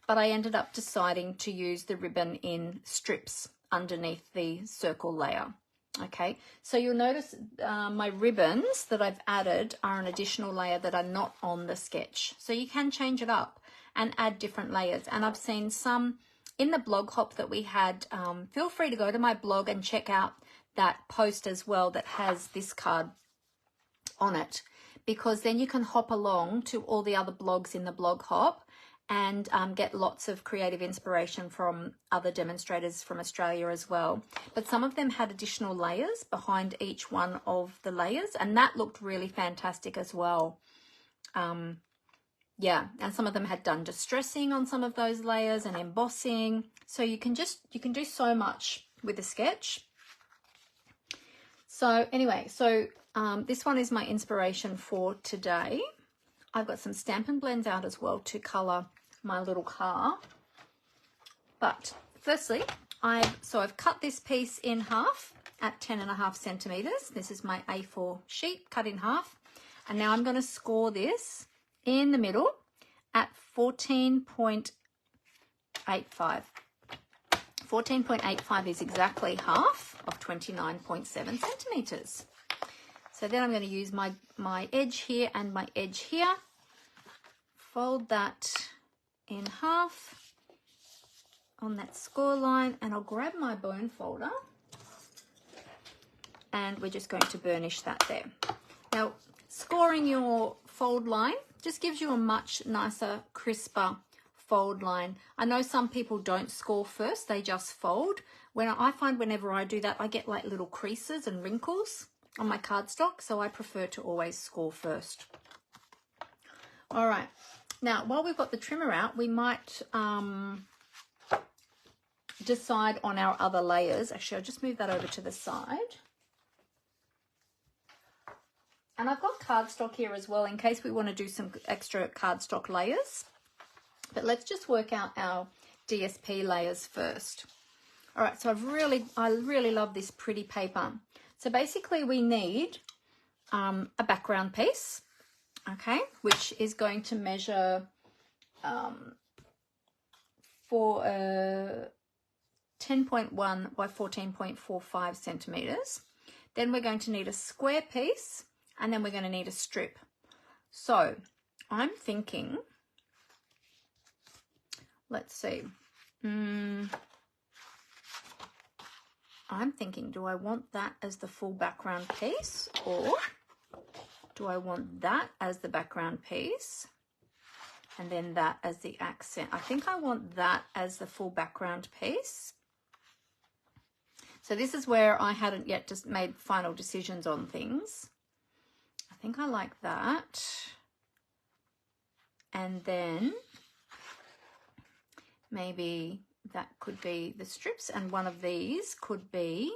but I ended up deciding to use the ribbon in strips underneath the circle layer. Okay, so you'll notice my ribbons that I've added are an additional layer that are not on the sketch. So you can change it up and add different layers. And I've seen some in the blog hop that we had. Feel free to go to my blog and check out that post as well that has this card on it, because then you can hop along to all the other blogs in the blog hop and get lots of creative inspiration from other demonstrators from Australia as well. But some of them had additional layers behind each one of the layers, and that looked really fantastic as well. Yeah, and some of them had done distressing on some of those layers and embossing. So you can do so much with a sketch. So anyway, this one is my inspiration for today. I've got some Stampin' blends out as well to colour my little car. But firstly, I've cut this piece in half at 10.5 centimetres. This is my A4 sheet cut in half. And now I'm going to score this in the middle at 14.85. 14.85 is exactly half of 29.7 centimetres. So then I'm going to use my edge here and my edge here. Fold that in half on that score line, and I'll grab my bone folder and we're just going to burnish that there. Now, scoring your fold line just gives you a much nicer, crisper fold line. I know some people don't score first, they just fold. I find whenever I do that, I get like little creases and wrinkles on my cardstock, so I prefer to always score first. All right, now while we've got the trimmer out, we might decide on our other layers. Actually, I'll just move that over to the side. And I've got cardstock here as well in case we want to do some extra cardstock layers. But let's just work out our DSP layers first. All right, so I really love this pretty paper. So basically we need a background piece, okay, which is going to measure for 10.1 by 14.45 centimetres. Then we're going to need a square piece, and then we're going to need a strip. So I'm thinking, let's see. I'm thinking, do I want that as the full background piece, or do I want that as the background piece and then that as the accent? I think I want that as the full background piece. So this is where I hadn't yet just made final decisions on things. I think I like that. And then maybe that could be the strips, and one of these could be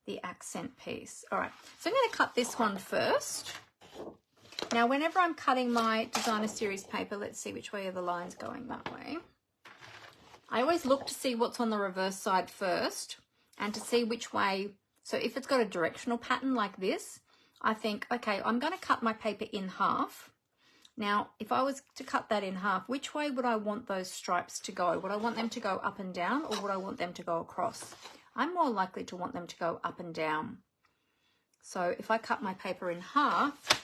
the accent piece. All right, so I'm going to cut this one first. Now, whenever I'm cutting my designer series paper, let's see which way are the lines going. That way. I always look to see what's on the reverse side first and to see which way. So if it's got a directional pattern like this, I think, okay, I'm going to cut my paper in half. Now, if I was to cut that in half, which way would I want those stripes to go? Would I want them to go up and down, or would I want them to go across? I'm more likely to want them to go up and down. So if I cut my paper in half,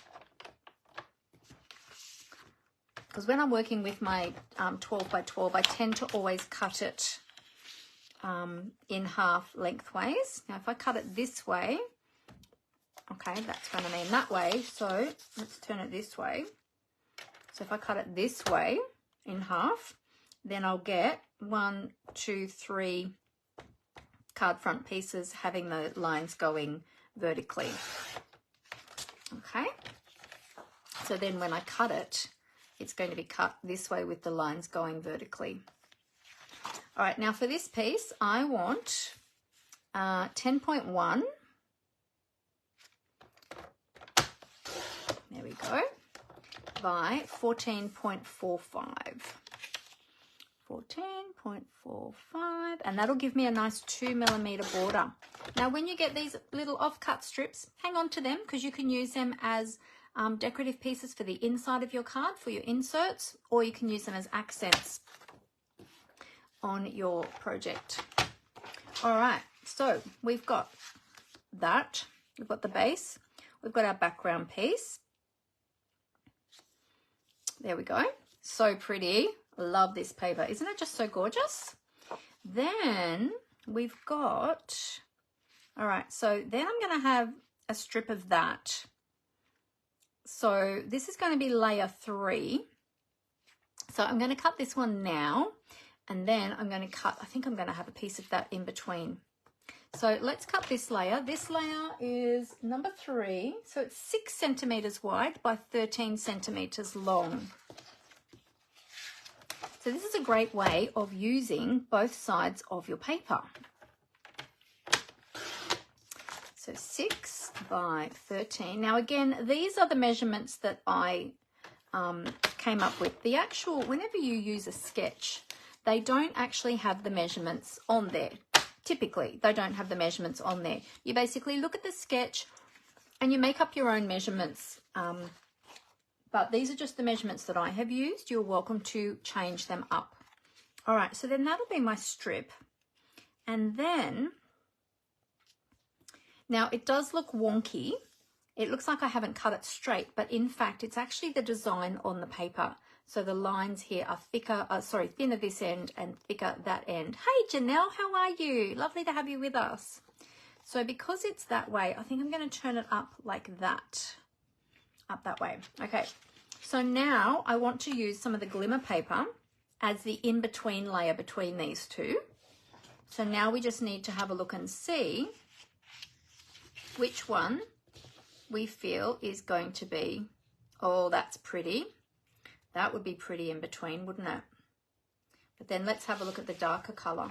because when I'm working with my 12 by 12, I tend to always cut it in half lengthways. Now, if I cut it this way, okay, that's going to mean that way. So let's turn it this way. So if I cut it this way in half, then I'll get 1, 2, 3 card front pieces having the lines going vertically. Okay. So then when I cut it, it's going to be cut this way with the lines going vertically. All right, now for this piece, I want 10.1. There we go. By 14.45. 14.45, and that'll give me a nice 2mm border. Now, when you get these little off-cut strips, hang on to them, because you can use them as decorative pieces for the inside of your card, for your inserts, or you can use them as accents on your project. All right, so we've got that. We've got the base. We've got our background piece. There we go. So pretty. Love this paper. Isn't it just so gorgeous? Then we've got, all right, so then I'm going to have a strip of that. So this is going to be layer 3. So I'm going to cut this one now, and then I'm going to cut, I think I'm going to have a piece of that in between. So let's cut this layer. This layer is number 3. So it's 6 centimeters wide by 13 centimeters long. So this is a great way of using both sides of your paper. So 6 by 13. Now again, these are the measurements that I came up with. The actual, whenever you use a sketch, they don't actually have the measurements on there. Typically, they don't have the measurements on there. You basically look at the sketch and you make up your own measurements. But these are just the measurements that I have used. You're welcome to change them up. All right, so then that'll be my strip. And then, now it does look wonky. It looks like I haven't cut it straight, but in fact, it's actually the design on the paper. So the lines here are thicker, thinner this end and thicker that end. Hey, Janelle, how are you? Lovely to have you with us. So because it's that way, I think I'm going to turn it up like that. Up that way. Okay, so now I want to use some of the glimmer paper as the in-between layer between these two. So now we just need to have a look and see which one we feel is going to be, oh, that's pretty. That would be pretty in between, wouldn't it? But then let's have a look at the darker color.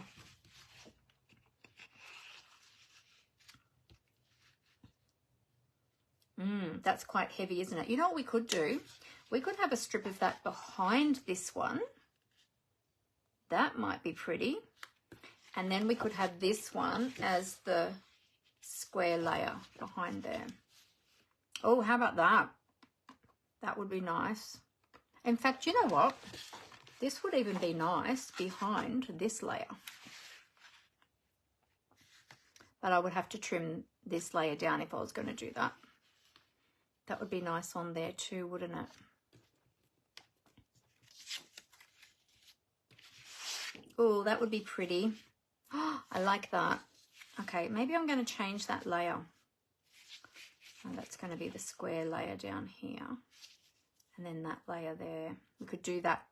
That's quite heavy, isn't it? You know what we could do? We could have a strip of that behind this one. That might be pretty. And then we could have this one as the square layer behind there. Oh, how about that? That would be nice. In fact, you know what? This would even be nice behind this layer. But I would have to trim this layer down if I was going to do that. That would be nice on there too, wouldn't it? Oh, that would be pretty. Oh, I like that. Okay, maybe I'm going to change that layer. And that's going to be the square layer down here. And then that layer there. We could do that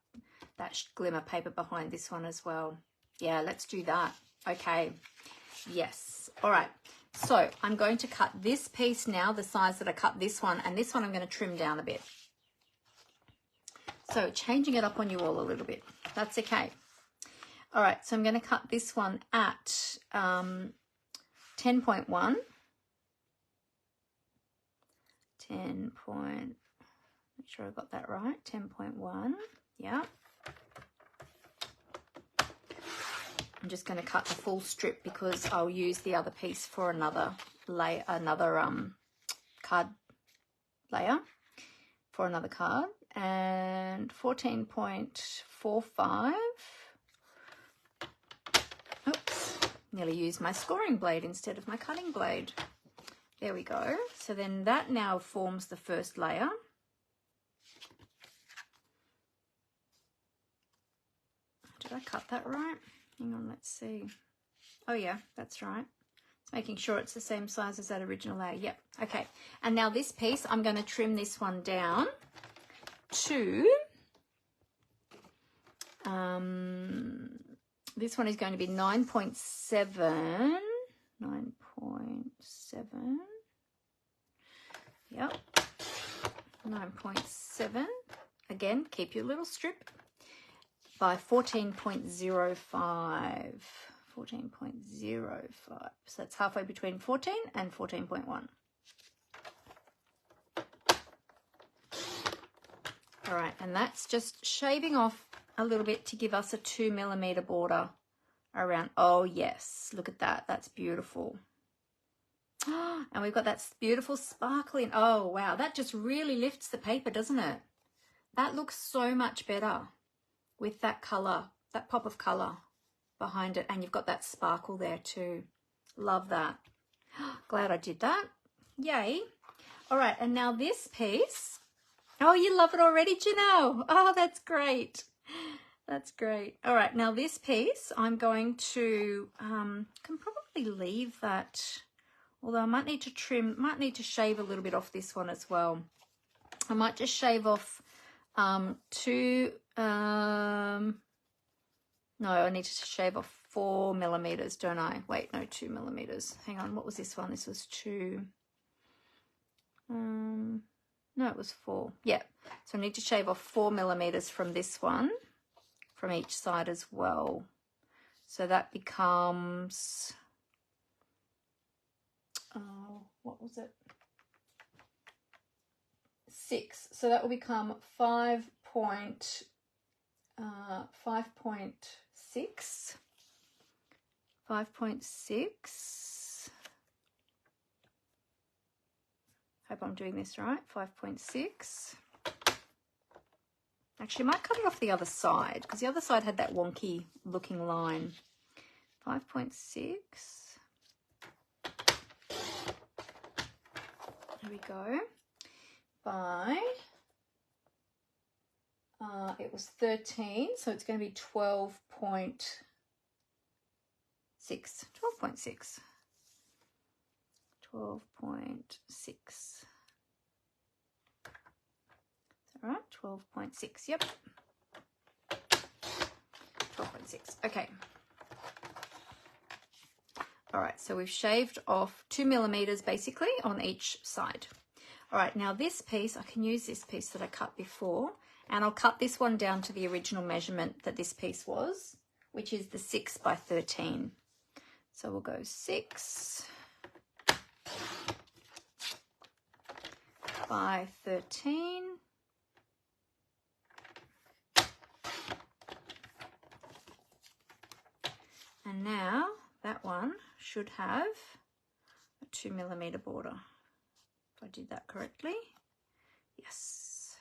glimmer paper behind this one as well. Yeah, let's do that. Okay. Yes. All right. So I'm going to cut this piece now, the size that I cut this one, and this one I'm going to trim down a bit. So changing it up on you all a little bit. That's okay. All right. So I'm going to cut this one at 10.1. 10 point, make sure I got that right, 10.1, yeah. I'm just going to cut the full strip because I'll use the other piece for another layer, card layer for another card. And 14.45, oops, nearly used my scoring blade instead of my cutting blade. There we go. So then that now forms the first layer. Did I cut that right? Hang on, let's see. Oh yeah, that's right. It's making sure it's the same size as that original layer. Yep, okay. And now this piece, I'm going to trim this one down to, this one is going to be 9.7. 9.7. Yep. 9.7. Again, keep your little strip. By 14.05. 14.05. So that's halfway between 14 and 14.1. All right, and that's just shaving off a little bit to give us a 2mm border around. Oh yes, look at that. That's beautiful. And we've got that beautiful sparkling. Oh wow, that just really lifts the paper, doesn't it? That looks so much better with that color, that pop of color behind it. And you've got that sparkle there too. Love that. Glad I did that. Yay. All right, and now this piece. Oh, you love it already, Janelle. Oh, that's great. That's great. All right, now this piece, I'm going to, can probably leave that, although I might need to trim, might need to shave a little bit off this one as well. I might just shave off no, I need to shave off 4mm, don't I? Wait, no, 2mm. Hang on, what was this one? This was 2. No, it was 4. Yeah, so I need to shave off 4mm from this one, from each side as well. So that becomes, what was it? 6. So that will become 5.6. 5.6. Hope I'm doing this right. 5.6. Actually, I might cut it off the other side because the other side had that wonky looking line. 5.6. There we go. By, it was 13, so it's going to be 12.6. 12.6. 12.6. All right, 12.6, yep. 12.6, okay. All right, so we've shaved off 2mm basically on each side. All right, now this piece, I can use this piece that I cut before, and I'll cut this one down to the original measurement that this piece was, which is the 6 by 13. So we'll go 6 by 13. And now that one should have a 2mm border. If I did that correctly. Yes.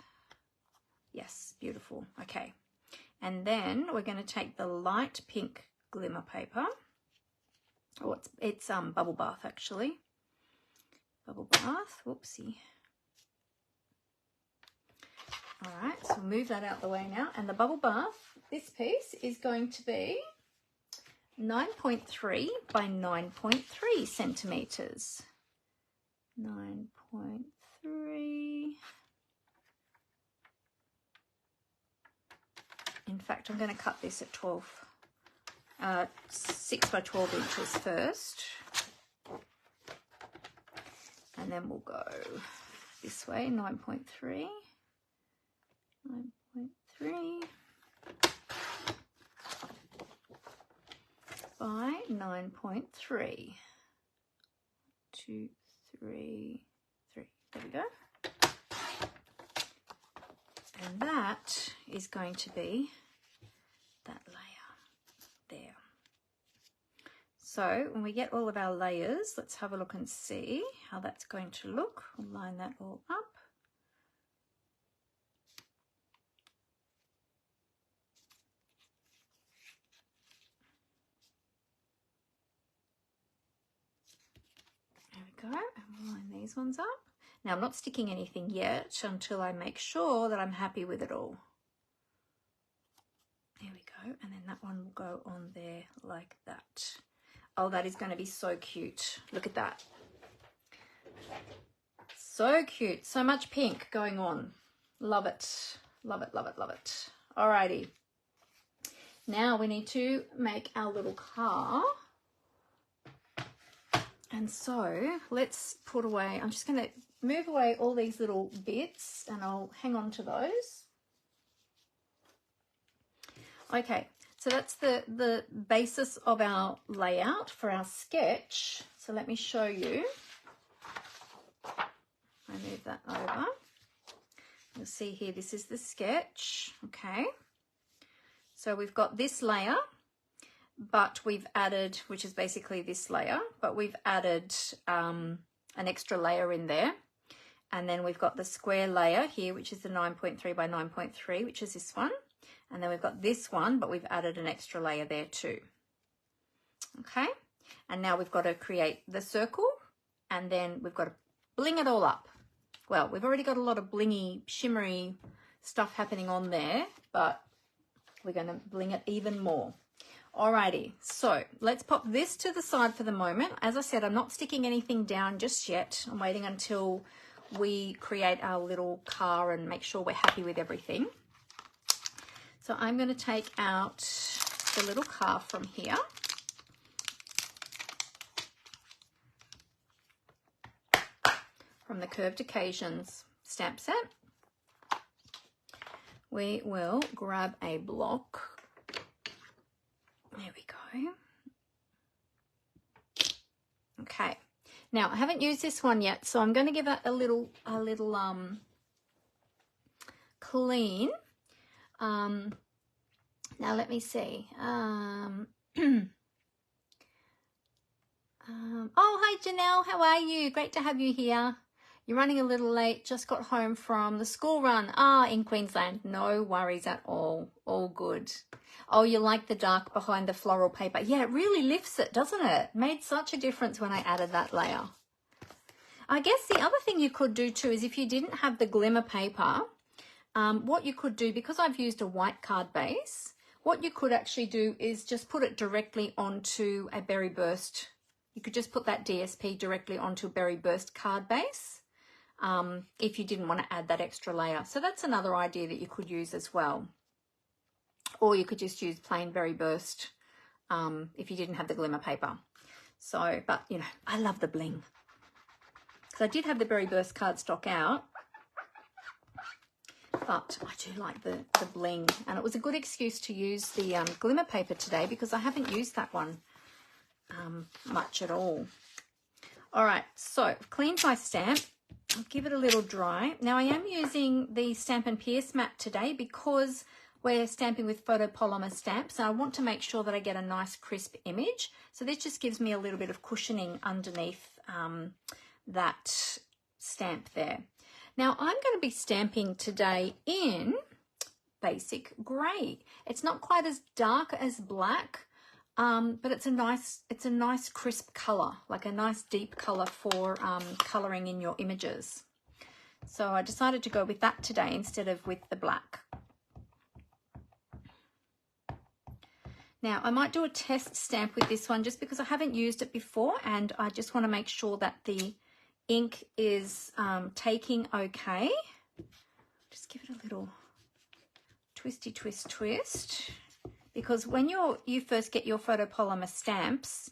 Yes, beautiful. Okay. And then we're going to take the light pink glimmer paper. Oh, it's Bubble Bath actually. Bubble Bath. Whoopsie. All right, so we'll move that out the way now. And the Bubble Bath, this piece is going to be 9.3 by 9.3 centimeters. 9.3. In fact, I'm going to cut this at 12. 6 by 12 inches first. And then we'll go this way, 9.3, 9.3 by 9.3. 2, 3, 3. There we go. And that is going to be that layer there. So when we get all of our layers, let's have a look and see how that's going to look. We'll line that all up. There we go, and we'll line these ones up. Now I'm not sticking anything yet until I make sure that I'm happy with it all. There we go, and then that one will go on there like that. Oh, that is going to be so cute. Look at that. So cute. So much pink going on. Love it. Love it, love it, love it. Alrighty. Now we need to make our little car. And so let's put away, I'm just going to move away all these little bits and I'll hang on to those. Okay. So that's the basis of our layout for our sketch. So let me show you. I move that over. You'll see here, this is the sketch. Okay. So we've got this layer, but we've added, which is basically this layer, but we've added an extra layer in there. And then we've got the square layer here, which is the 9.3 by 9.3, which is this one. And then we've got this one, but we've added an extra layer there too. Okay, and now we've got to create the circle, and then we've got to bling it all up. Well, we've already got a lot of blingy, shimmery stuff happening on there, but we're going to bling it even more. Alrighty, so let's pop this to the side for the moment. As I said, I'm not sticking anything down just yet. I'm waiting until we create our little car and make sure we're happy with everything. So I'm going to take out the little car from here. From the Curved Occasions stamp set. We will grab a block. There we go. Okay. Now I haven't used this one yet, so I'm going to give it a little clean. Now let me see. Oh, hi Janelle, how are you? Great to have you here. You're running a little late, just got home from the school run. In Queensland. No worries at all. All good. Oh, you like the dark behind the floral paper. Yeah, it really lifts it, doesn't it? Made such a difference when I added that layer. I guess the other thing you could do too is if you didn't have the glimmer paper, what you could do, because I've used a white card base, what you could actually do is just put it directly onto a Berry Burst. You could just put that DSP directly onto a Berry Burst card base if you didn't want to add that extra layer. So that's another idea that you could use as well. Or you could just use plain Berry Burst if you didn't have the glimmer paper. So, but you know, I love the bling. So I did have the Berry Burst cardstock out, but I do like the bling, and it was a good excuse to use the glimmer paper today because I haven't used that one much at all. All right, so I've cleaned my stamp. I'll give it a little dry. Now I am using the Stampin' Pierce mat today because we're stamping with photopolymer stamps, and I want to make sure that I get a nice crisp image. So this just gives me a little bit of cushioning underneath that stamp there. Now I'm going to be stamping today in basic grey. It's not quite as dark as black, but it's a nice crisp colour, like a nice deep colour for colouring in your images. So I decided to go with that today instead of with the black. Now I might do a test stamp with this one just because I haven't used it before, and I just want to make sure that the ink is taking okay. Just give it a little twisty twist, because when you first get your photopolymer stamps,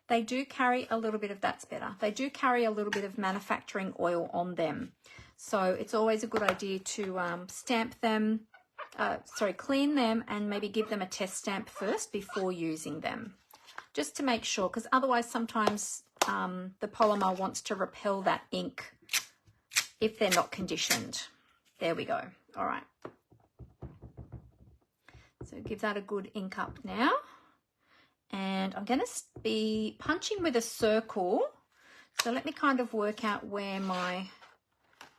they do carry a little bit of, that's better, they do carry a little bit of manufacturing oil on them. So it's always a good idea to stamp them, clean them and maybe give them a test stamp first before using them, just to make sure, because otherwise sometimes the polymer wants to repel that ink if they're not conditioned. There we go. All right. So give that a good ink up now. And I'm going to be punching with a circle. So let me kind of work out where my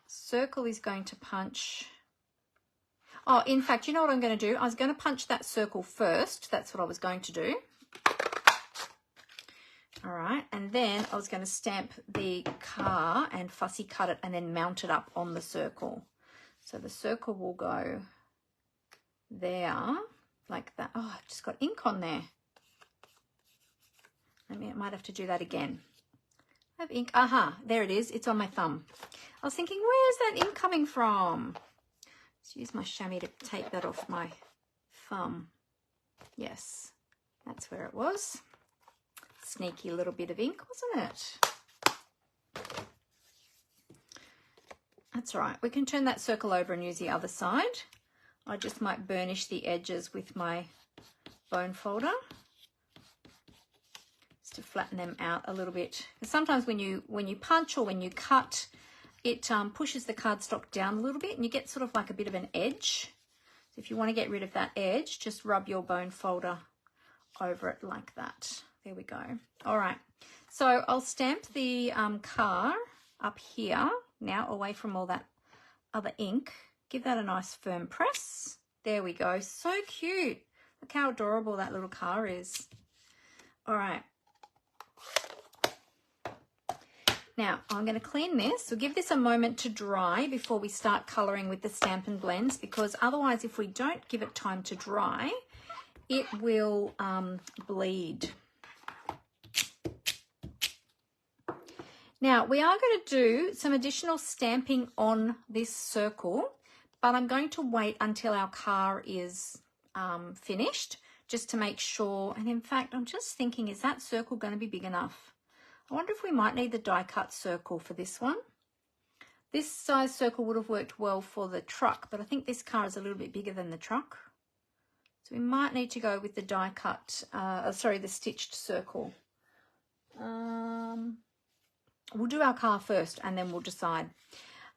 circle is going to punch. Oh, in fact, you know what I'm going to do? I was going to punch that circle first. That's what I was going to do. All right. And then I was going to stamp the car and fussy cut it and then mount it up on the circle. So the circle will go there like that. Oh, I've just got ink on there. I might have to do that again. I have ink. Aha, there it is. It's on my thumb. I was thinking, where's that ink coming from? Let's use my chamois to take that off my thumb. Yes, that's where it was. Sneaky little bit of ink, wasn't it? That's all right. We can turn that circle over and use the other side. I just might burnish the edges with my bone folder, to flatten them out a little bit. Because sometimes when you punch or when you cut, it pushes the cardstock down a little bit and you get sort of like a bit of an edge. So if you want to get rid of that edge, just rub your bone folder over it like that. There we go. All right. So I'll stamp the car up here now, away from all that other ink. Give that a nice firm press. There we go. So cute. Look how adorable that little car is. All right. Now, I'm going to clean this. So give this a moment to dry before we start colouring with the Stampin' blends, because otherwise if we don't give it time to dry, it will bleed. Now, we are going to do some additional stamping on this circle, but I'm going to wait until our car is finished, just to make sure. And in fact, I'm just thinking, is that circle going to be big enough? I wonder if we might need the die cut circle for this one. This size circle would have worked well for the truck, but I think this car is a little bit bigger than the truck. So we might need to go with the die cut, the stitched circle. We'll do our car first and then we'll decide.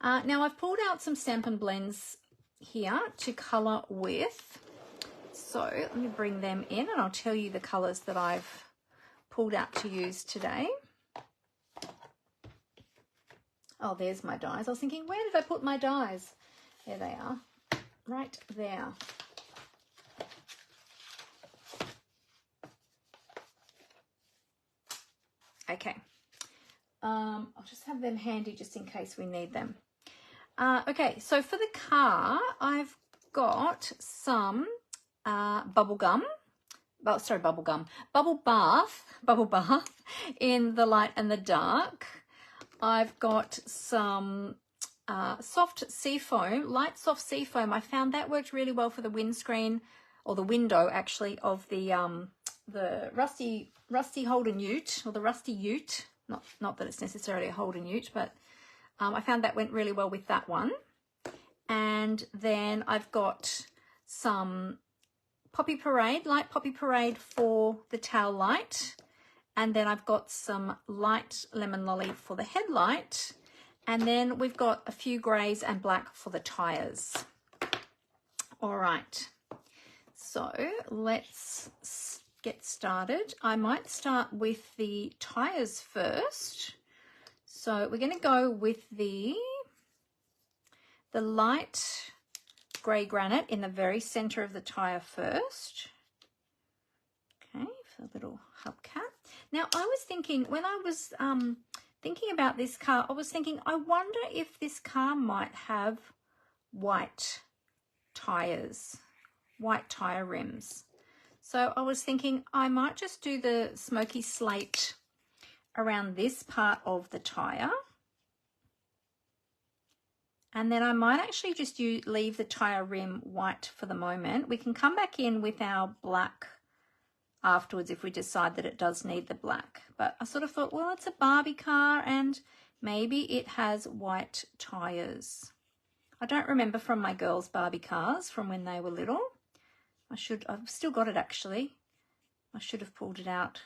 Now I've pulled out some Stampin' blends here to colour with. So let me bring them in and I'll tell you the colours that I've pulled out to use today. Oh, there's my dies. I was thinking, where did I put my dies? There they are, right there. Okay. I'll just have them handy just in case we need them. Okay, so for the car, I've got some bubble bath in the light and the dark. I've got some soft sea foam, light soft sea foam. I found that worked really well for the windscreen, or the window actually, of the rusty Holden Ute, or the rusty Ute. Not that it's necessarily a Holden Ute, but I found that went really well with that one. And then I've got some Poppy Parade, light Poppy Parade for the tail light. And then I've got some light Lemon Lolly for the headlight. And then we've got a few greys and black for the tyres. All right, so let's get started. I might start with the tyres first. So we're going to go with the light grey granite in the very centre of the tyre first. Okay, for the little hubcap. Now, I was thinking, when I was thinking about this car, I was thinking, I wonder if this car might have white tyres, white tyre rims. So I was thinking I might just do the smoky slate around this part of the tyre. And then I might actually just leave the tire rim white for the moment. We can come back in with our black afterwards if we decide that it does need the black. But I sort of thought, well, it's a Barbie car and maybe it has white tires. I don't remember from my girls' Barbie cars from when they were little. I've still got it actually. I should have pulled it out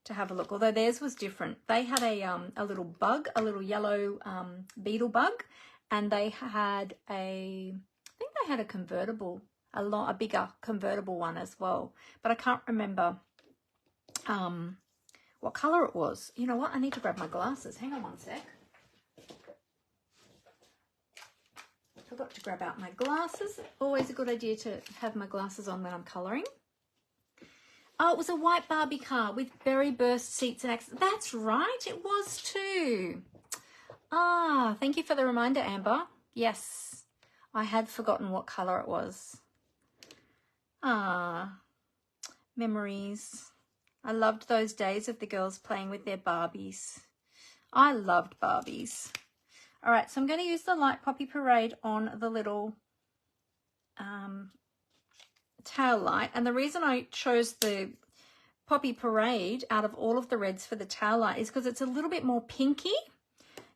to have a look, although theirs was different. They had a little bug, a little yellow beetle bug, and they had I think they had a convertible, a bigger convertible one as well, but I can't remember what color it was. You know what? I need to grab my glasses. Hang on one sec. Forgot to grab out my glasses. Always a good idea to have my glasses on when I'm colouring. Oh, it was a white Barbie car with berry burst seats and accents. That's right, it was too. Ah, thank you for the reminder, Amber. Yes, I had forgotten what colour it was. Ah, memories. I loved those days of the girls playing with their Barbies. I loved Barbies. All right, so I'm going to use the Light Poppy Parade on the little tail light. And the reason I chose the Poppy Parade out of all of the reds for the tail light is because it's a little bit more pinky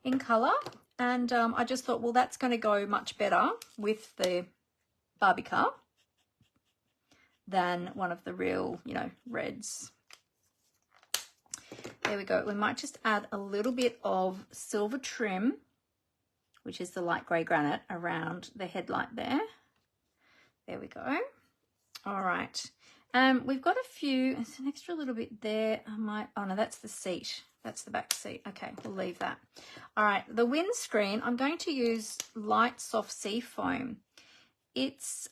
in colour. And I just thought, well, that's going to go much better with the Barbie car than one of the real, you know, reds. There we go. We might just add a little bit of silver trim, which is the light grey granite, around the headlight there. There we go. All right. We've got a few, it's an extra little bit there. Oh no, that's the seat. That's the back seat. Okay, we'll leave that. All right, the windscreen, I'm going to use light soft sea foam. It's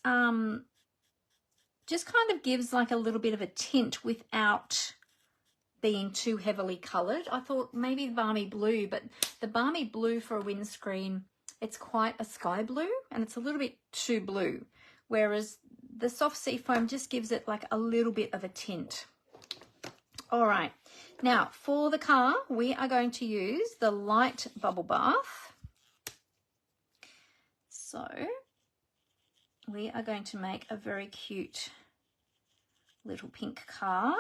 just kind of gives like a little bit of a tint without being too heavily coloured. I thought maybe balmy blue, but the balmy blue for a windscreen, it's quite a sky blue and it's a little bit too blue, whereas the soft sea foam just gives it like a little bit of a tint. All right, now for the car, we are going to use the light bubble bath. So we are going to make a very cute little pink car.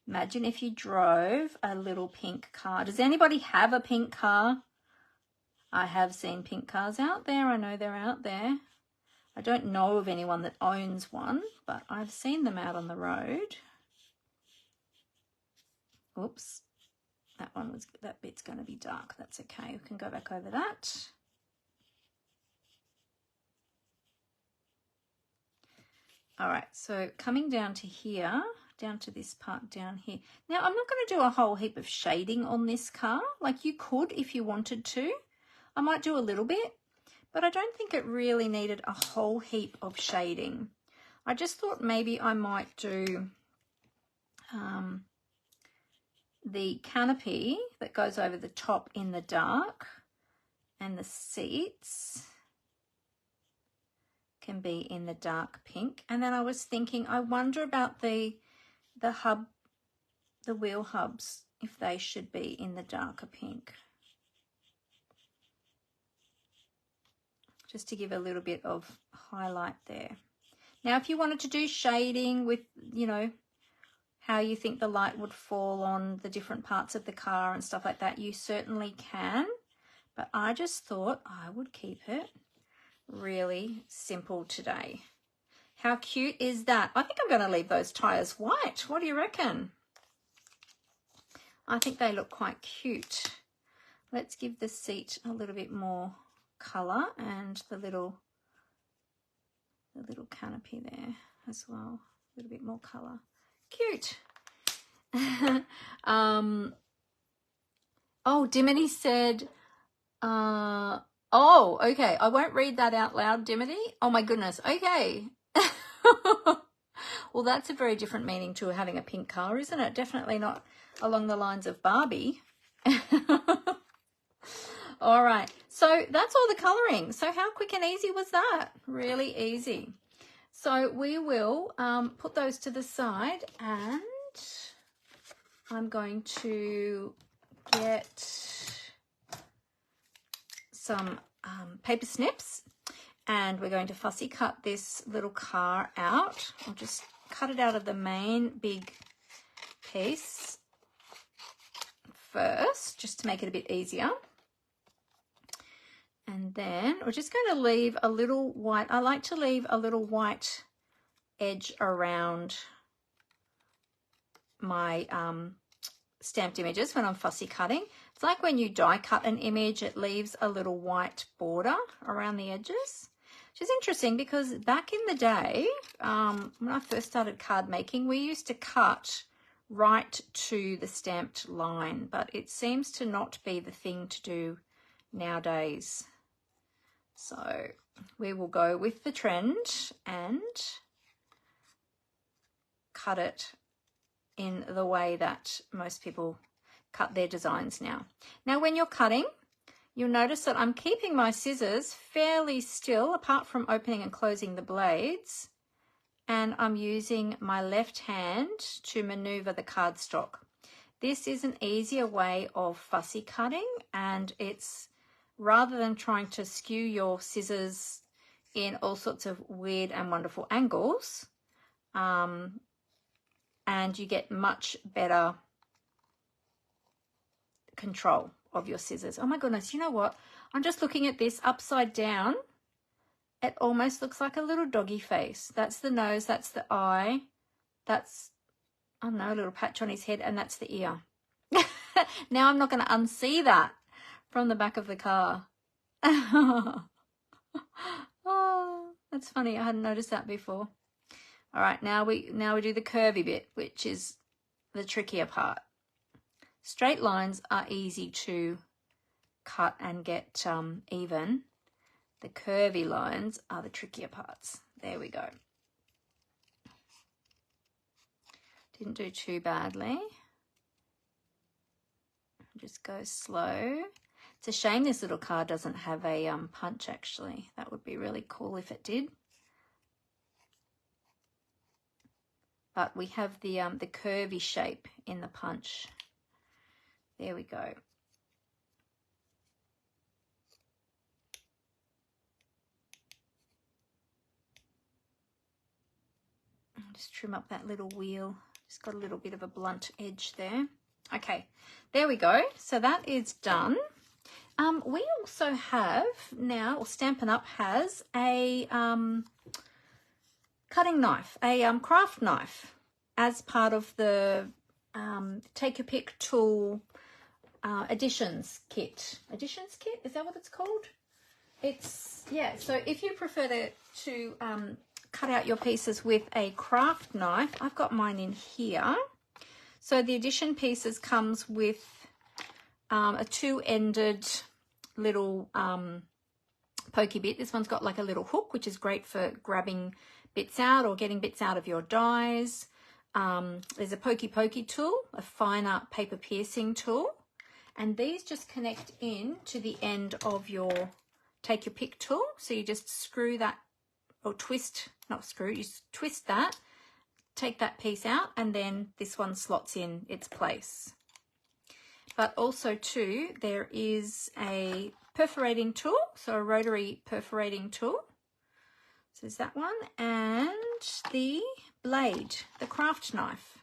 Imagine if you drove a little pink car. Does anybody have a pink car? I have seen pink cars out there. I know they're out there. I don't know of anyone that owns one, but I've seen them out on the road. Oops, that bit's going to be dark. That's okay. We can go back over that. All right, so coming down to here, down to this part down here. Now, I'm not going to do a whole heap of shading on this car. Like you could if you wanted to. I might do a little bit, but I don't think it really needed a whole heap of shading. I just thought maybe I might do the canopy that goes over the top in the dark, and the seats can be in the dark pink. And then I was thinking, I wonder about the wheel hubs, if they should be in the darker pink. Just to give a little bit of highlight there. Now, if you wanted to do shading with, you know, how you think the light would fall on the different parts of the car and stuff like that, you certainly can. But I just thought I would keep it really simple today. How cute is that? I think I'm going to leave those tyres white. What do you reckon? I think they look quite cute. Let's give the seat a little bit more colour and the little canopy there as well. A little bit more colour. Cute. Oh, Dimity said, oh, okay. I won't read that out loud, Dimity. Oh my goodness. Okay. Well, that's a very different meaning to having a pink car, isn't it? Definitely not along the lines of Barbie. All right. So that's all the colouring. So how quick and easy was that? Really easy. So we will put those to the side, and I'm going to get some paper snips, and we're going to fussy cut this little car out. I'll just cut it out of the main big piece first, just to make it a bit easier. And then we're just going to leave a little white. I like to leave a little white edge around my stamped images when I'm fussy cutting. It's like when you die cut an image, it leaves a little white border around the edges, which is interesting because back in the day, when I first started card making, we used to cut right to the stamped line, but it seems to not be the thing to do nowadays. So we will go with the trend and cut it in the way that most people cut their designs now. Now, when you're cutting, you'll notice that I'm keeping my scissors fairly still, apart from opening and closing the blades, and I'm using my left hand to maneuver the cardstock. This is an easier way of fussy cutting, and it's rather than trying to skew your scissors in all sorts of weird and wonderful angles, and you get much better control of your scissors. Oh my goodness, you know what? I'm just looking at this upside down. It almost looks like a little doggy face. That's the nose, that's the eye, that's, I don't know, a little patch on his head, and that's the ear. Now I'm not going to unsee that from the back of the car. Oh, that's funny. I hadn't noticed that before. All right, now we do the curvy bit, which is the trickier part. Straight lines are easy to cut and get even. The curvy lines are the trickier parts. There we go. Didn't do too badly. Just go slow. It's a shame this little card doesn't have a punch, actually. That would be really cool if it did. But we have the curvy shape in the punch. There we go. Just trim up that little wheel. Just got a little bit of a blunt edge there. Okay, there we go. So that is done. We also have now, or Stampin' Up has a cutting knife, a craft knife, as part of the Take Your Pick tool additions kit. Additions kit, is that what it's called? It's, yeah, so if you prefer to cut out your pieces with a craft knife, I've got mine in here. So the addition pieces comes with a two-ended little pokey bit. This one's got like a little hook, which is great for grabbing bits out or getting bits out of your dies. There's a pokey tool, a finer paper piercing tool, and these just connect in to the end of your Take Your Pick tool. So you just screw that, or twist, not screw, you twist that, take that piece out, and then this one slots in its place. But also too, there is a perforating tool, so a rotary perforating tool. So there's that one, and the blade, the craft knife.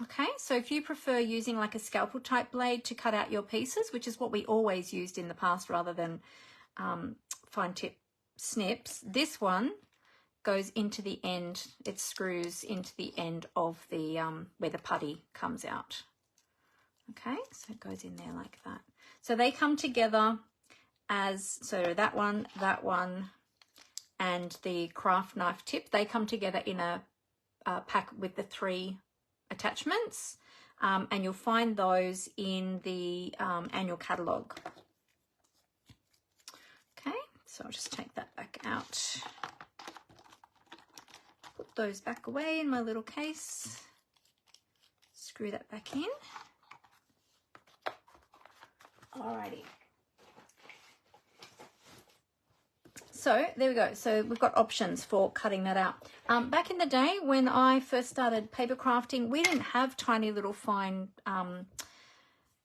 Okay, so if you prefer using like a scalpel type blade to cut out your pieces, which is what we always used in the past rather than fine tip snips, this one goes into the end, it screws into the end of the where the putty comes out. Okay, so it goes in there like that. So they come together as, so that one, and the craft knife tip, they come together in a pack with the 3 attachments, and you'll find those in the annual catalogue. Okay, so I'll just take that back out. Put those back away in my little case. Screw that back in. Alrighty. So there we go. So we've got options for cutting that out. Back in the day when I first started paper crafting, we didn't have tiny little fine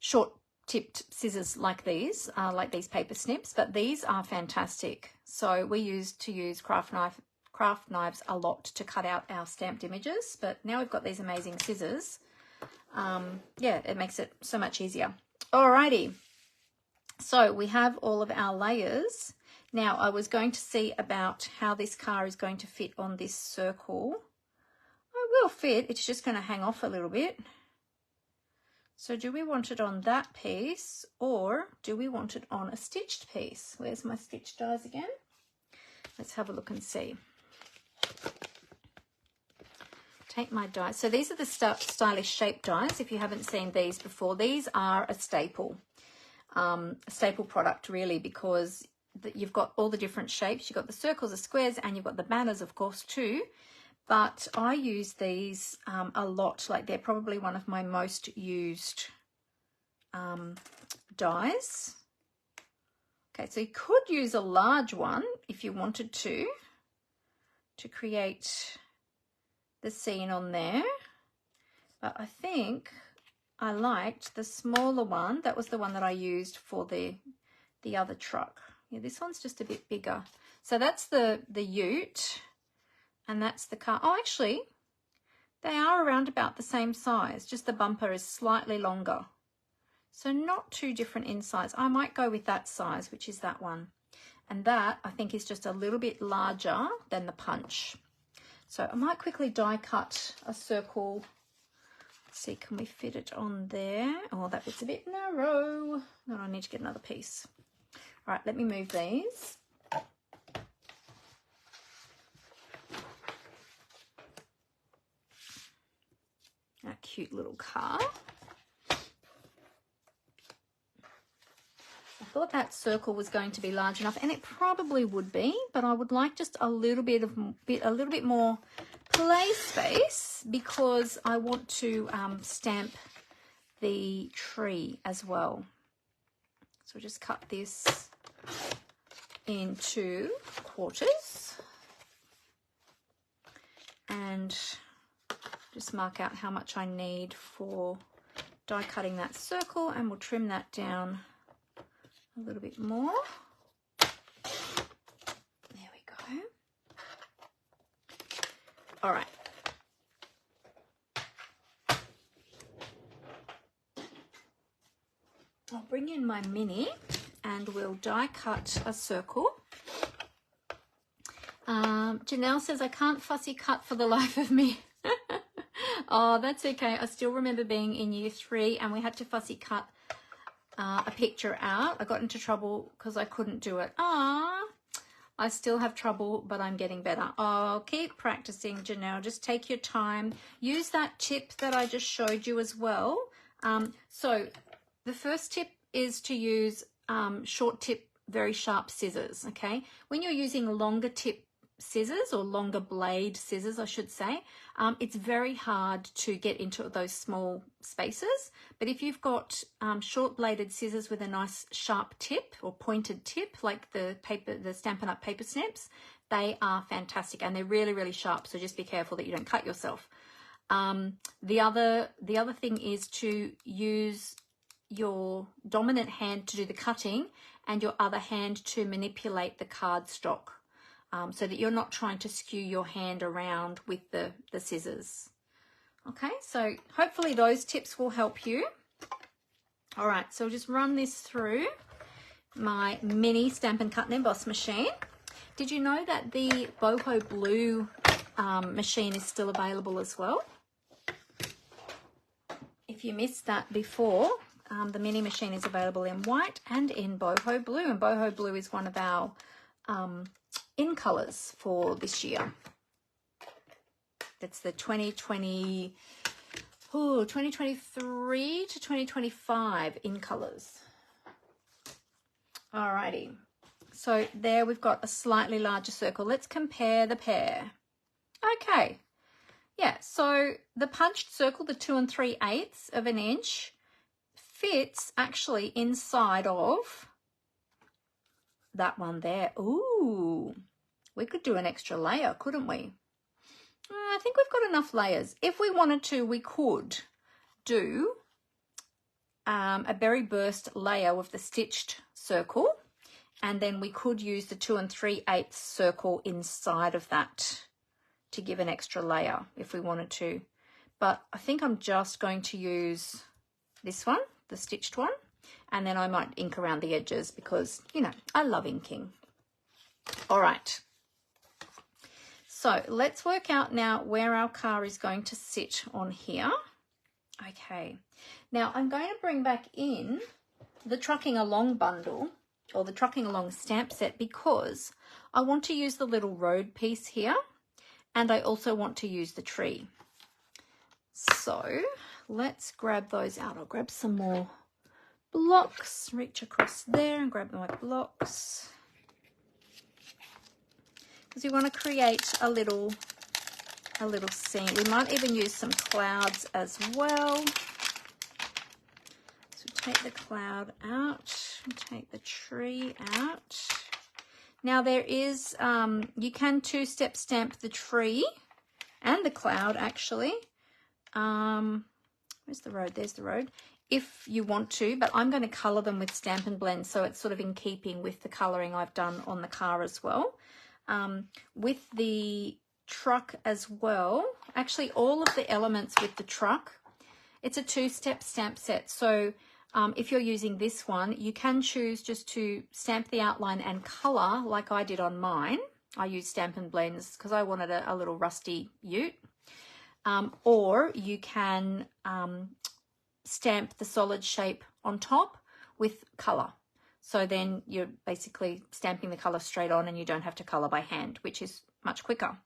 short tipped scissors like these paper snips, but these are fantastic. So we used to use craft knives a lot to cut out our stamped images, but now we've got these amazing scissors. Yeah, it makes it so much easier. Alrighty, so we have all of our layers. Now I was going to see about how this car is going to fit on this circle. It will fit, it's just going to hang off a little bit. So do we want it on that piece, or do we want it on a stitched piece? Where's my stitched dies again? Let's have a look and see. Take my dies. So these are the stylish shape dies. If you haven't seen these before, these are a staple product really, because you've got all the different shapes. You've got the circles, the squares, and you've got the banners, of course, too. But I use these a lot. Like, they're probably one of my most used dies. Okay, so you could use a large one if you wanted to create the scene on there. But I think I liked the smaller one. That was the one that I used for the other truck. Yeah, this one's just a bit bigger. So that's the ute. And that's the car. Oh, actually, they are around about the same size. Just the bumper is slightly longer. So not too different in size. I might go with that size, which is that one. And that, I think, is just a little bit larger than the punch. So I might quickly die cut a circle. Let's see, can we fit it on there? Oh, that bit's a bit narrow. No, I need to get another piece. All right, let me move these. A cute little car. I thought that circle was going to be large enough, and it probably would be, but I would like just a little bit more play space, because I want to stamp the tree as well. So just cut this into quarters and just mark out how much I need for die cutting that circle, and we'll trim that down a little bit more. There we go. All right. I'll bring in my mini and we'll die cut a circle. Janelle says, I can't fussy cut for the life of me. Oh, that's okay. I still remember being in year 3 and we had to fussy cut a picture out. I got into trouble because I couldn't do it. I still have trouble, but I'm getting better. Oh, keep practicing, Janelle. Just take your time. Use that tip that I just showed you as well. So the first tip is to use short tip, very sharp scissors, okay? When you're using longer tip scissors, or longer blade scissors, I should say, it's very hard to get into those small spaces. But if you've got short bladed scissors with a nice sharp tip or pointed tip, like the Stampin' Up! Paper snips, they are fantastic and they're really, really sharp. So just be careful that you don't cut yourself. The other thing is to use your dominant hand to do the cutting and your other hand to manipulate the cardstock. So that you're not trying to skew your hand around with the scissors. Okay, so hopefully those tips will help you. All right, so I'll just run this through my mini Stampin' Cut and Emboss machine. Did you know that the boho blue machine is still available as well? If you missed that before, the mini machine is available in white and in boho blue, and boho blue is one of our in colors for this year. That's the 2023 to 2025 in colors. Alrighty, so there we've got a slightly larger circle. Let's compare the pair. Okay, yeah, so the punched circle, the 2 3/8 of an inch, fits actually inside of that one there. Ooh, we could do an extra layer, couldn't we? I think we've got enough layers. If we wanted to, we could do a berry burst layer with the stitched circle, and then we could use the 2 3/8 circle inside of that to give an extra layer if we wanted to. But I think I'm just going to use this one, the stitched one, and then I might ink around the edges because, you know, I love inking. All right. So let's work out now where our car is going to sit on here. Okay. Now I'm going to bring back in the Trucking Along bundle, or the Trucking Along stamp set, because I want to use the little road piece here, and I also want to use the tree. So let's grab those out. I'll grab some more blocks, reach across there and grab my blocks, because we want to create a little scene. We might even use some clouds as well. So take the cloud out, take the tree out. Now there is, you can 2-step stamp the tree and the cloud actually. Where's the road? There's the road. If you want to, but I'm going to colour them with Stampin' Blend, so it's sort of in keeping with the colouring I've done on the car as well. With the truck as well, actually all of the elements with the truck, it's a 2-step stamp set. So if you're using this one, you can choose just to stamp the outline and colour like I did on mine. I used Stampin' Blends because I wanted a little rusty ute. Or you can stamp the solid shape on top with colour. So then you're basically stamping the colour straight on and you don't have to colour by hand, which is much quicker.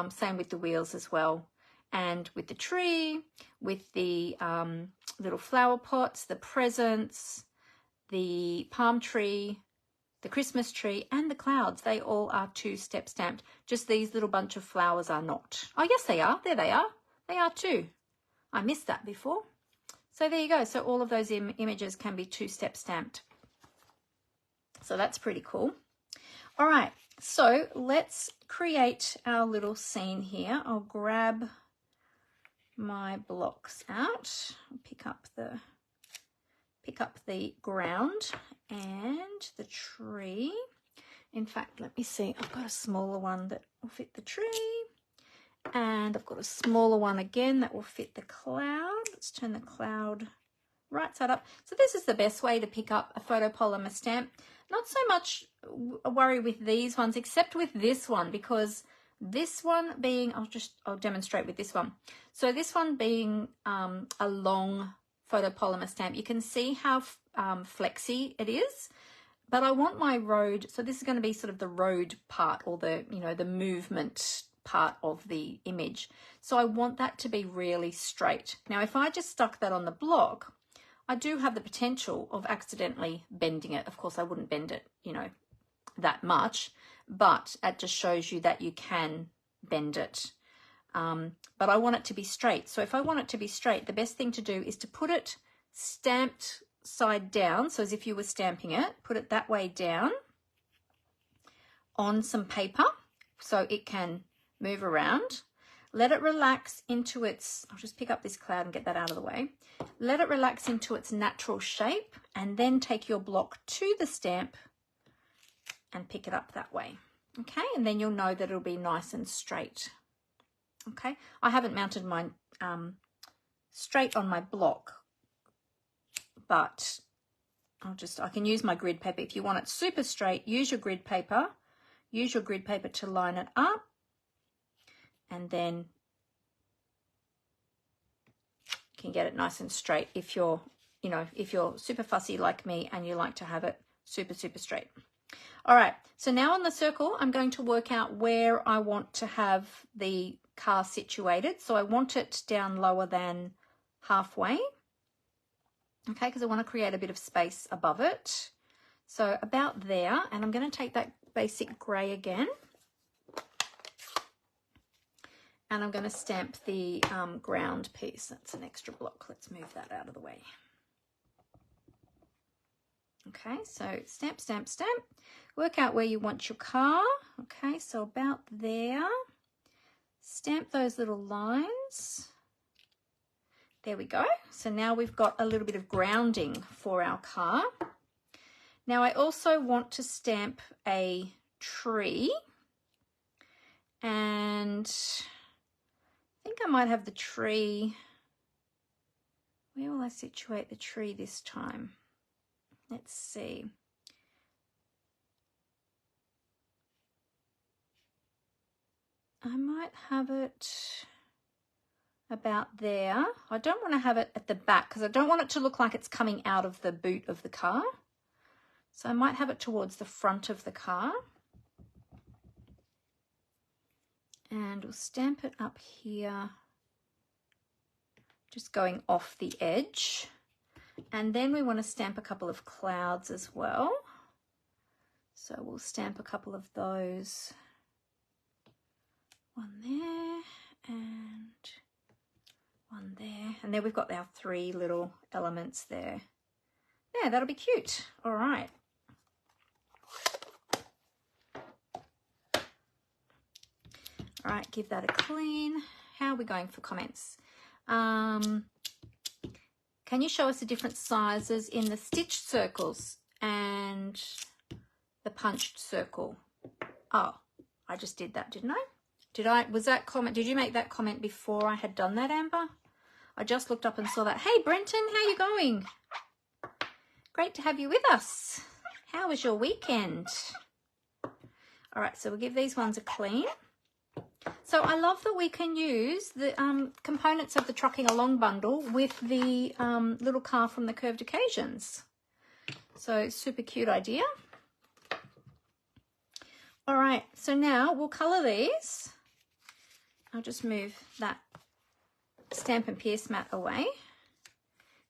Same with the wheels as well. And with the tree, with the little flower pots, the presents, the palm tree, the Christmas tree, and the clouds, they all are 2-step stamped. Just these little bunch of flowers are not. Oh, yes, they are. There they are. They are too. I missed that before. So there you go. So all of those images can be 2-step stamped. So that's pretty cool. All right. So let's create our little scene here. I'll grab my blocks out, pick up the ground and the tree. In fact, let me see, I've got a smaller one that will fit the tree, and I've got a smaller one again that will fit the cloud. Let's turn the cloud right side up. So this is the best way to pick up a photopolymer stamp. Not so much a worry with these ones, except with this one, because this one being, I'll demonstrate with this one. So this one being a long photopolymer stamp, you can see how flexy it is, but I want my road, so this is going to be sort of the road part, or the, you know, the movement part of the image. So I want that to be really straight. Now, if I just stuck that on the block, I do have the potential of accidentally bending it. Of course, I wouldn't bend it, you know, that much, but it just shows you that you can bend it. But I want it to be straight. So if I want it to be straight, the best thing to do is to put it stamped side down. So as if you were stamping it, put it that way down on some paper so it can move around. Let it relax into its, I'll just pick up this cloud and get that out of the way. Let it relax into its natural shape, and then take your block to the stamp and pick it up that way. Okay, and then you'll know that it'll be nice and straight. Okay, I haven't mounted mine straight on my block, but I can use my grid paper. If you want it super straight, use your grid paper. Use your grid paper to line it up, and then you can get it nice and straight if you're, you know, if you're super fussy like me and you like to have it super, super straight. All right, so now on the circle, I'm going to work out where I want to have the car situated. So I want it down lower than halfway, okay, because I want to create a bit of space above it. So about there, and I'm going to take that basic grey again, and I'm going to stamp the ground piece. That's an extra block. Let's move that out of the way. Okay, so stamp, stamp, stamp. Work out where you want your car. Okay, so about there. Stamp those little lines. There we go. So now we've got a little bit of grounding for our car. Now I also want to stamp a tree, and I think I might have the tree. Where will I situate the tree this time? Let's see. I might have it about there. I don't want to have it at the back because I don't want it to look like it's coming out of the boot of the car. So I might have it towards the front of the car. And we'll stamp it up here, just going off the edge. And then we want to stamp a couple of clouds as well. So we'll stamp a couple of those. One there and one there. And there we've got our 3 little elements there. Yeah, that'll be cute. All right. All right, give that a clean. How are we going for comments? Can you show us the different sizes in the stitched circles and the punched circle? Oh, I just did that, didn't I? Was that comment, did you make that comment before I had done that, Amber? I just looked up and saw that. Hey, Brenton, how you going? Great to have you with us. How was your weekend? All right, so we'll give these ones a clean. So I love that we can use the components of the Trucking Along bundle with the little car from the Curved Occasions. So super cute idea. All right, so now we'll colour these. I'll just move that Stampin' Pierce mat away.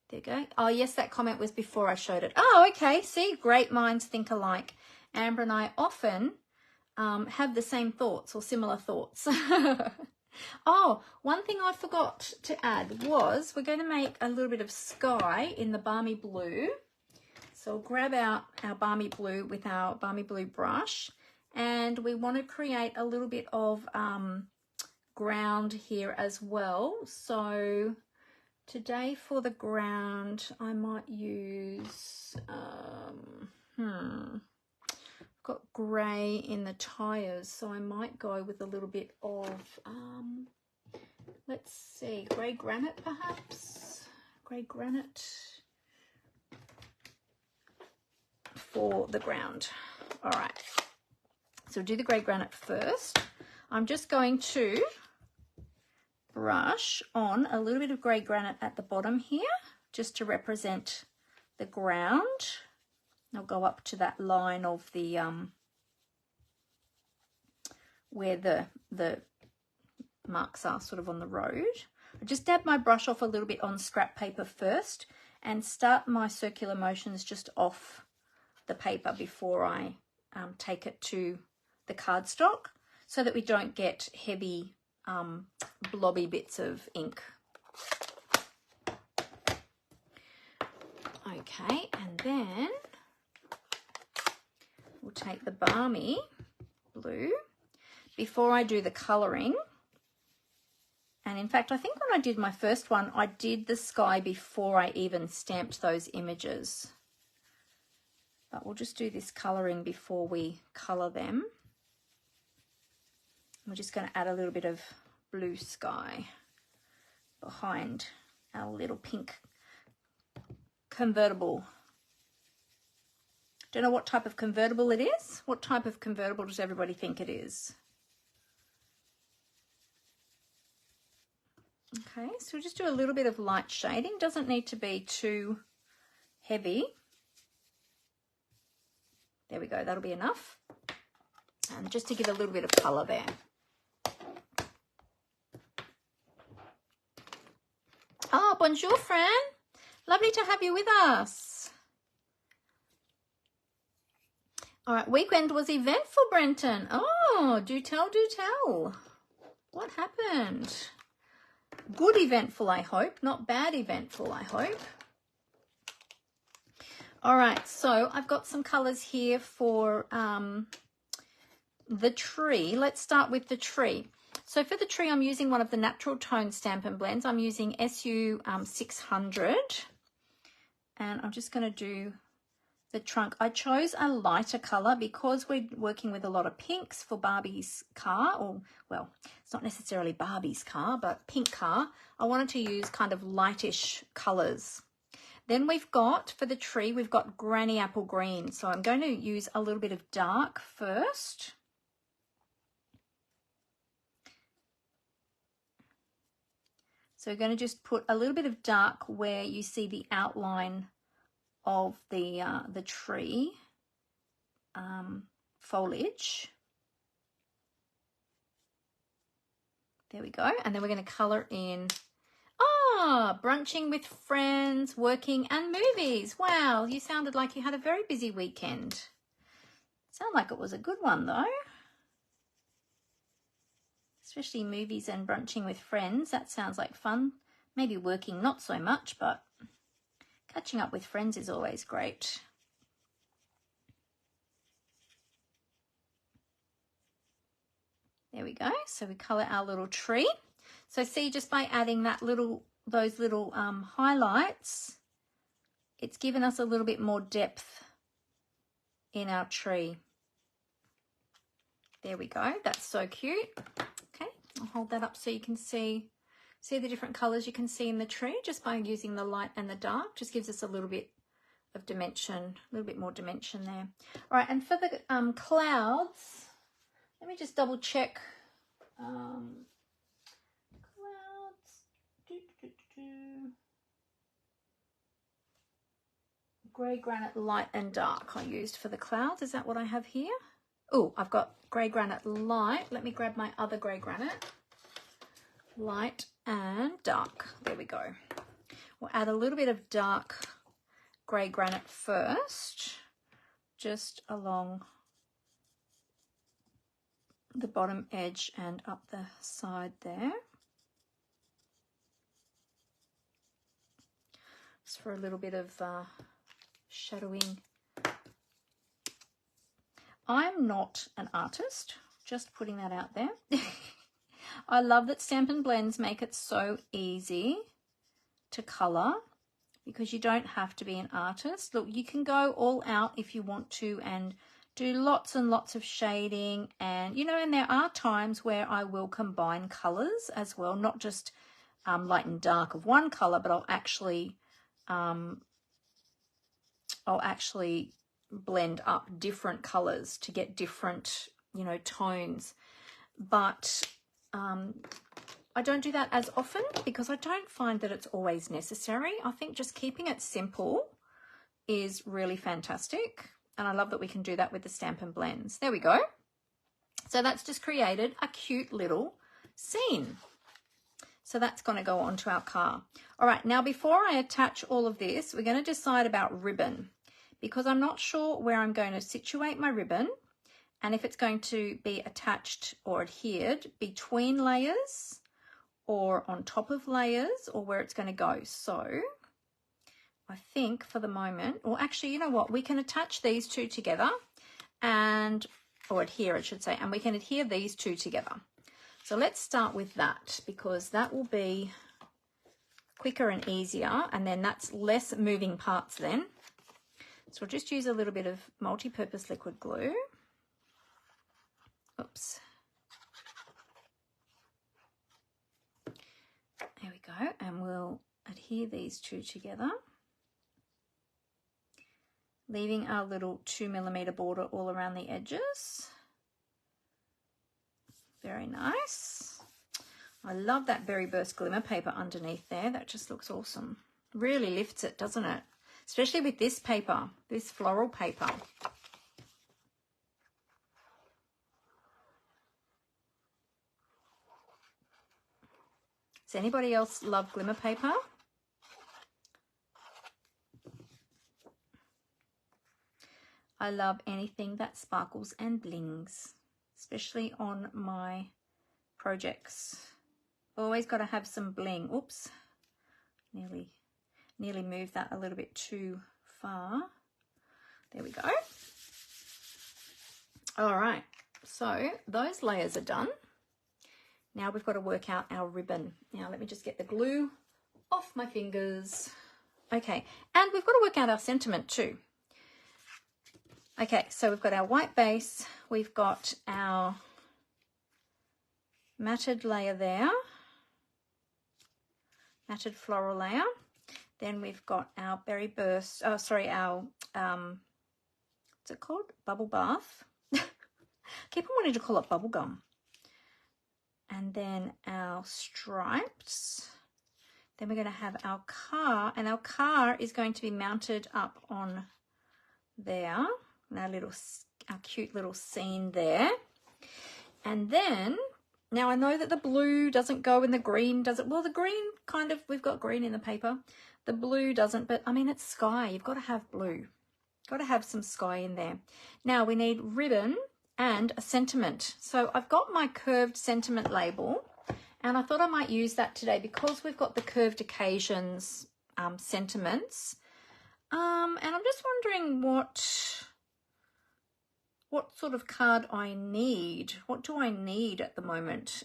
There you go. Oh, yes, that comment was before I showed it. Oh, okay. See, great minds think alike. Amber and I often have the same thoughts or similar thoughts. Oh, one thing I forgot to add was we're going to make a little bit of sky in the Balmy Blue. So we'll grab out our Balmy Blue with our Balmy Blue brush, and we want to create a little bit of ground here as well. So today for the ground, I might use, got grey in the tyres, so I might go with a little bit of, let's see, grey granite perhaps? Grey granite for the ground. All right, so we'll do the grey granite first. I'm just going to brush on a little bit of grey granite at the bottom here, just to represent the ground. I'll go up to that line of the where the marks are sort of on the road. I just dab my brush off a little bit on scrap paper first and start my circular motions just off the paper before I take it to the cardstock, so that we don't get heavy blobby bits of ink. Okay, and then we'll take the Balmy Blue before I do the colouring. And in fact, I think when I did my first one, I did the sky before I even stamped those images. But we'll just do this colouring before we colour them. We're just going to add a little bit of blue sky behind our little pink convertible. Don't know what type of convertible it is. What type of convertible does everybody think it is? Okay, so we'll just do a little bit of light shading. Doesn't need to be too heavy. There we go, that'll be enough. And just to give a little bit of colour there. Oh, bonjour, Fran. Lovely to have you with us. All right, weekend was eventful, Brenton. Oh, do tell, do tell. What happened? Good eventful, I hope. Not bad eventful, I hope. All right, so I've got some colours here for the tree. Let's start with the tree. So for the tree, I'm using one of the natural tone Stampin' blends. I'm using SU 600, and I'm just going to do the trunk. I chose a lighter color because we're working with a lot of pinks for Barbie's car, or well, it's not necessarily Barbie's car, but pink car. I wanted to use kind of lightish colors. Then we've got, for the tree, we've got Granny Apple Green. So I'm going to use a little bit of dark first. So we're going to just put a little bit of dark where you see the outline of the tree foliage. There we go. And then we're going to colour in, brunching with friends, working and movies. Wow, you sounded like you had a very busy weekend. Sound like it was a good one though. Especially movies and brunching with friends. That sounds like fun. Maybe working not so much, but catching up with friends is always great. There we go. So we colour our little tree. So see, just by adding those little highlights, it's given us a little bit more depth in our tree. There we go. That's so cute. Okay, I'll hold that up so you can see the different colours you can see in the tree just by using the light and the dark. Just gives us a little bit of dimension, a little bit more dimension there. All right, and for the clouds, let me just double check. Clouds. Grey granite light and dark I used for the clouds. Is that what I have here? Oh, I've got grey granite light. Let me grab my other grey granite. Light and dark. There we go. We'll add a little bit of dark grey granite first, just along the bottom edge and up the side there. Just for a little bit of shadowing. I'm not an artist, just putting that out there. I love that Stampin' Blends make it so easy to colour because you don't have to be an artist. Look, you can go all out if you want to and do lots and lots of shading, and and there are times where I will combine colours as well, not just light and dark of one colour, but I'll actually blend up different colours to get different tones. But I don't do that as often because I don't find that it's always necessary. I think just keeping it simple is really fantastic, and I love that we can do that with the Stampin' Blends. There we go. So that's just created a cute little scene. So that's going to go onto our car. All right, now before I attach all of this, we're going to decide about ribbon, because I'm not sure where I'm going to situate my ribbon and if it's going to be attached or adhered between layers or on top of layers, or where it's going to go. So I think for the moment, or actually, you know what, we can attach these two together or adhere, I should say, and we can adhere these two together. So let's start with that, because that will be quicker and easier, and then that's less moving parts then. So I'll just use a little bit of multi-purpose liquid glue. Oops. There we go, and we'll adhere these two together, leaving our little 2mm border all around the edges. Very nice. I love that Berry Burst glimmer paper underneath there. That just looks awesome. Really lifts it, doesn't it? Especially with this paper, this floral paper. Does anybody else love glimmer paper? I love anything that sparkles and blings, especially on my projects. Always got to have some bling. Oops, nearly moved that a little bit too far. There we go. All right, so those layers are done. Now we've got to work out our ribbon. Now let me just get the glue off my fingers. Okay, and we've got to work out our sentiment too. Okay, so we've got our white base, we've got our matted layer there, matted floral layer. Then we've got our berry burst, our, what's it called? Bubble bath. Keep on wanting to call it bubble gum. And then our stripes. Then we're going to have our car, and our car is going to be mounted up on there. And our cute little scene there. And then, now I know that the blue doesn't go and the green doesn't. Well, the green kind of, we've got green in the paper. The blue doesn't, but I mean, it's sky. You've got to have blue. Got to have some sky in there. Now we need ribbon and a sentiment. So I've got my curved sentiment label, and I thought I might use that today because we've got the curved occasions sentiments. And I'm just wondering what sort of card I need. What do I need at the moment?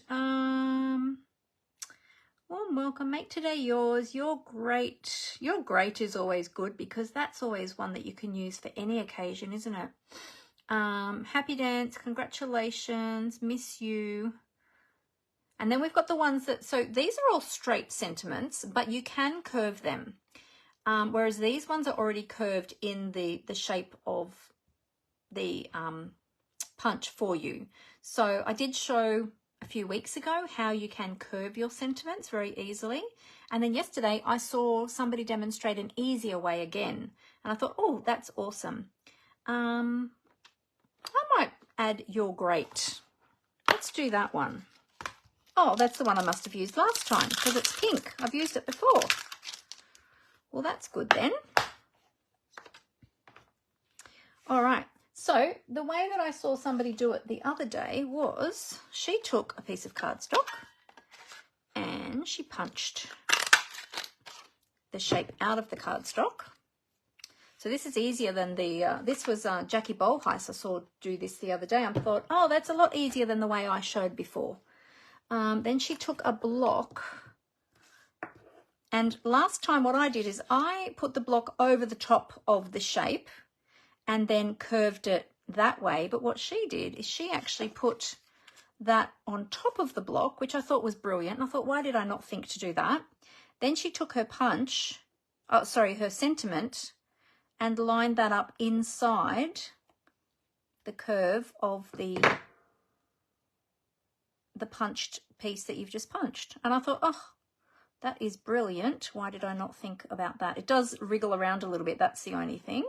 Warm welcome, make today yours. You're great. You're great is always good because that's always one that you can use for any occasion, isn't it? Happy dance, congratulations, miss you. And then we've got the ones that, so these are all straight sentiments, but you can curve them. Whereas these ones are already curved in the shape of the punch for you. So I did show a few weeks ago how you can curve your sentiments very easily, and then yesterday I saw somebody demonstrate an easier way again, and I thought, oh, that's awesome. I might add You're Great. Let's do that one. Oh, that's the one I must have used last time because it's pink. I've used it before. Well, that's good then. All right. So the way that I saw somebody do it the other day was she took a piece of cardstock and she punched the shape out of the cardstock. So this is easier than the, this was Jackie Bolheis. I saw do this the other day. I thought, oh, that's a lot easier than the way I showed before. Then she took a block, and last time what I did is I put the block over the top of the shape and then curved it that way. But what she did is she actually put that on top of the block, which I thought was brilliant. And I thought, why did I not think to do that? Then she took her punch, her sentiment, and lined that up inside the curve of the punched piece that you've just punched. And I thought, oh, that is brilliant. Why did I not think about that? It does wriggle around a little bit. That's the only thing.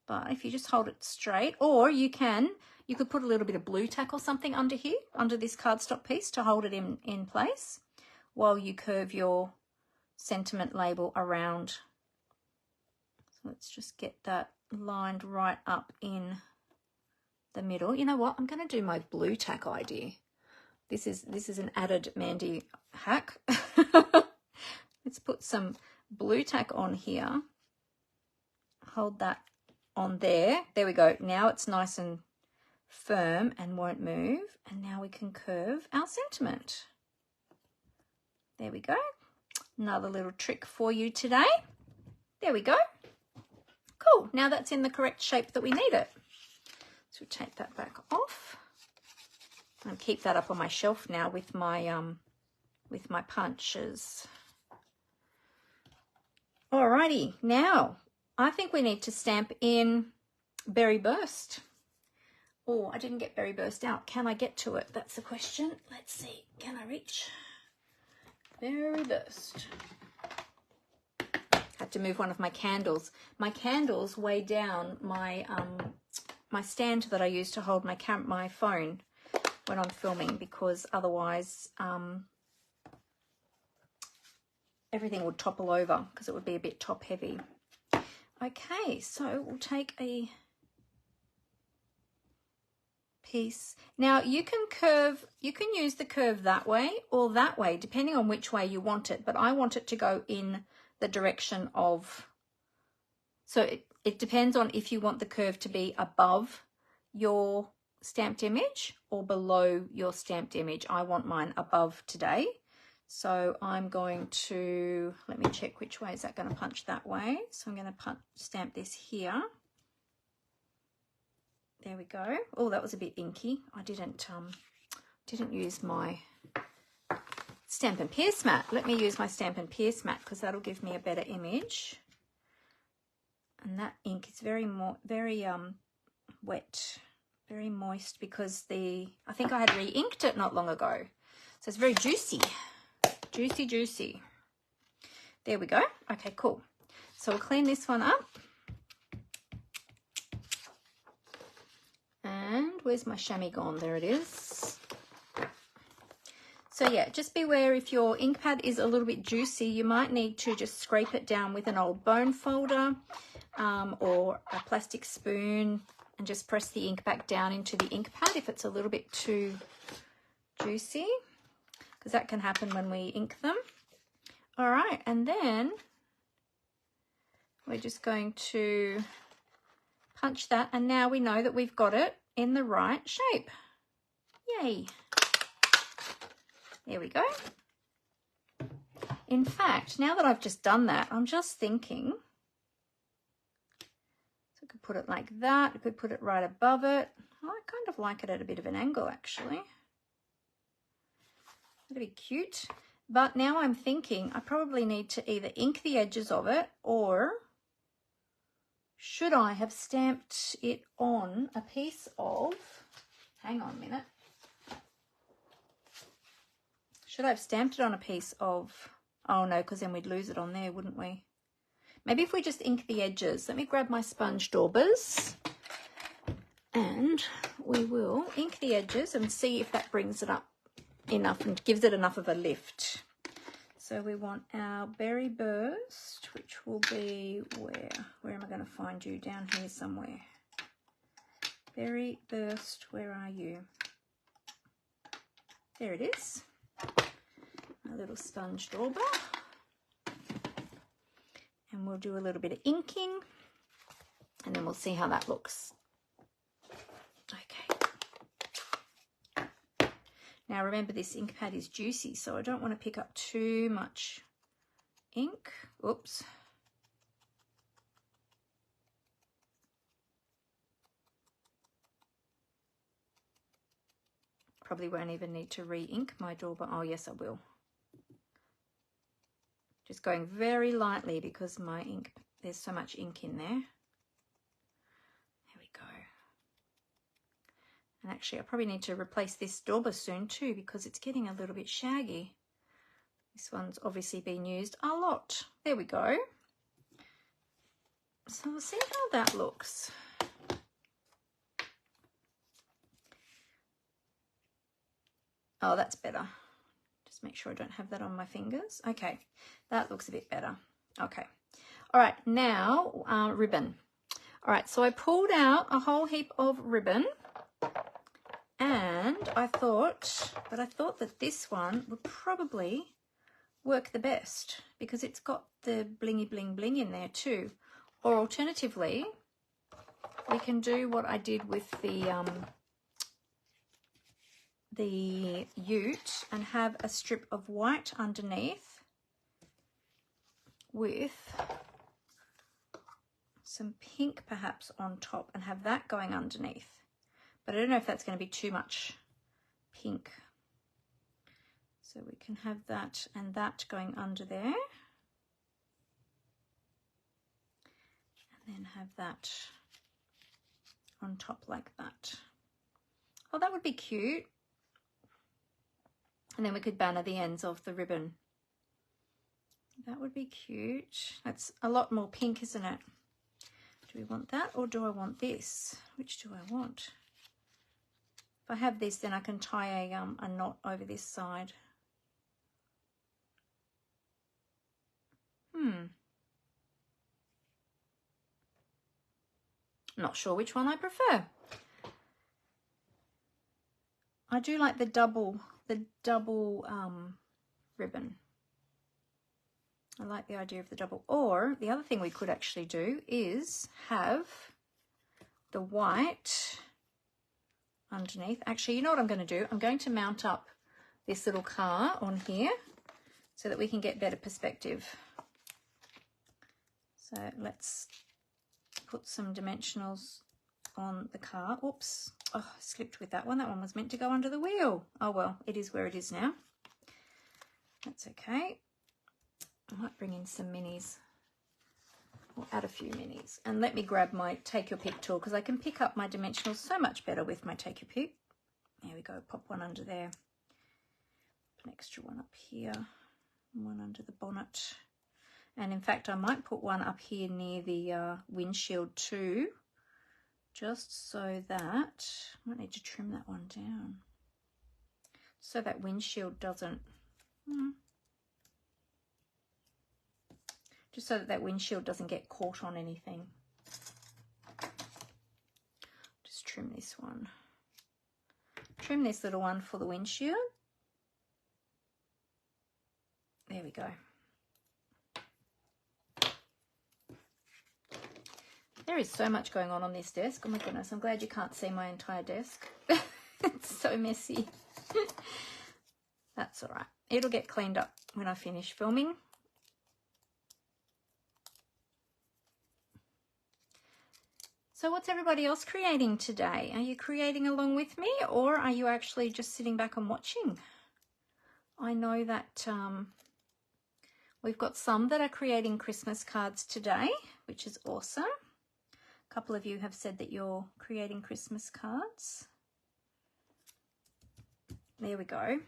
But if you just hold it straight, or you could put a little bit of blue tack or something under here, under this cardstock piece to hold it in place while you curve your sentiment label around. So let's just get that lined right up in the middle. You know what? I'm going to do my blue tack idea. This is an added Mandy hack. Let's put some blue tack on here. Hold that on there. There we go. Now it's nice and firm and won't move. And now we can curve our sentiment. There we go. Another little trick for you today. There we go. Cool. Now that's in the correct shape that we need it. So take that back off. And keep that up on my shelf now with my punches. Alrighty, now I think we need to stamp in Berry Burst. Oh, I didn't get Berry Burst out. Can I get to it? That's the question. Let's see. Can I reach? Berry Burst. Had to move one of my candles. My candles weigh down my my stand that I use to hold my phone when I'm filming, because otherwise everything would topple over because it would be a bit top heavy. Okay, so we'll take a piece. Now you can use the curve that way or that way, depending on which way you want it, but I want it to go in the direction of, so it depends on if you want the curve to be above your stamped image or below your stamped image. I want mine above today. So I'm going to, let me check which way is that going to punch that way. So I'm going to stamp this here. There we go. Oh, that was a bit inky. I didn't use my Stampin' Pierce mat. Let me use my Stampin' Pierce mat because that'll give me a better image. And that ink is very wet, very moist because I think I had re-inked it not long ago. So it's very juicy, juicy, juicy. There we go. Okay, cool. So we'll clean this one up. And where's my chamois gone? There it is. So yeah, just beware if your ink pad is a little bit juicy, you might need to just scrape it down with an old bone folder or a plastic spoon and just press the ink back down into the ink pad if it's a little bit too juicy, because that can happen when we ink them. All right, and then we're just going to punch that, and now we know that we've got it in the right shape. Yay! There we go. In fact, now that I've just done that, I'm just thinking, so I could put it like that, I could put it right above it. I kind of like it at a bit of an angle, actually. That'd be cute. But now I'm thinking I probably need to either ink the edges of it, or should I have stamped it on a piece of, hang on a minute. Should I have stamped it on a piece of, oh no, because then we'd lose it on there, wouldn't we? Maybe if we just ink the edges. Let me grab my sponge daubers and we will ink the edges and see if that brings it up enough and gives it enough of a lift. So we want our berry burst, which will be where am I going to find you? Down here somewhere. Berry burst, where are you? There it is. A little sponge dauber, and we'll do a little bit of inking and then we'll see how that looks. Okay, now remember this ink pad is juicy, so I don't want to pick up too much ink. Oops. Probably won't even need to re-ink my dauber. Oh yes, I will. Just going very lightly because my ink, there's so much ink in there. There we go. And actually I probably need to replace this dauber soon too because it's getting a little bit shaggy. This one's obviously been used a lot. There we go. So we'll see how that looks. Oh, that's better. Just make sure I don't have that on my fingers. Okay, that looks a bit better. Okay. All right, now ribbon. All right, so I pulled out a whole heap of ribbon and I thought that this one would probably work the best because it's got the blingy bling bling in there too. Or alternatively, we can do what I did with the ute and have a strip of white underneath with some pink perhaps on top and have that going underneath. But I don't know if that's going to be too much pink. So we can have that and that going under there. And then have that on top like that. Oh, that would be cute. And then we could banner the ends of the ribbon. That would be cute. That's a lot more pink, isn't it? Do we want that or do I want this? Which do I want? If I have this, then I can tie a knot over this side. Not sure which one I prefer. I do like the double ribbon. I like the idea of the double. Or the other thing we could actually do is have the white underneath. Actually, you know what I'm going to do? I'm going to mount up this little car on here so that we can get better perspective. So let's put some dimensionals on the car. Oops, oh, I slipped with that one. That one was meant to go under the wheel. Oh well, it is where it is now. That's okay. I might bring in some minis. Or add a few minis. And let me grab my Take Your Pick tool because I can pick up my dimensionals so much better with my Take Your Pick. There we go, pop one under there. An extra one up here. One under the bonnet. And in fact, I might put one up here near the windshield too. Just so that, I might need to trim that one down. So that windshield doesn't, just so that that windshield doesn't get caught on anything. Just trim this one. Trim this little one for the windshield. There we go. There is so much going on this desk. Oh my goodness, I'm glad you can't see my entire desk. It's so messy. That's all right. It'll get cleaned up when I finish filming. So what's everybody else creating today? Are you creating along with me, or are you actually just sitting back and watching? I know that we've got some that are creating Christmas cards today, which is awesome. A couple of you have said that you're creating Christmas cards. There we go.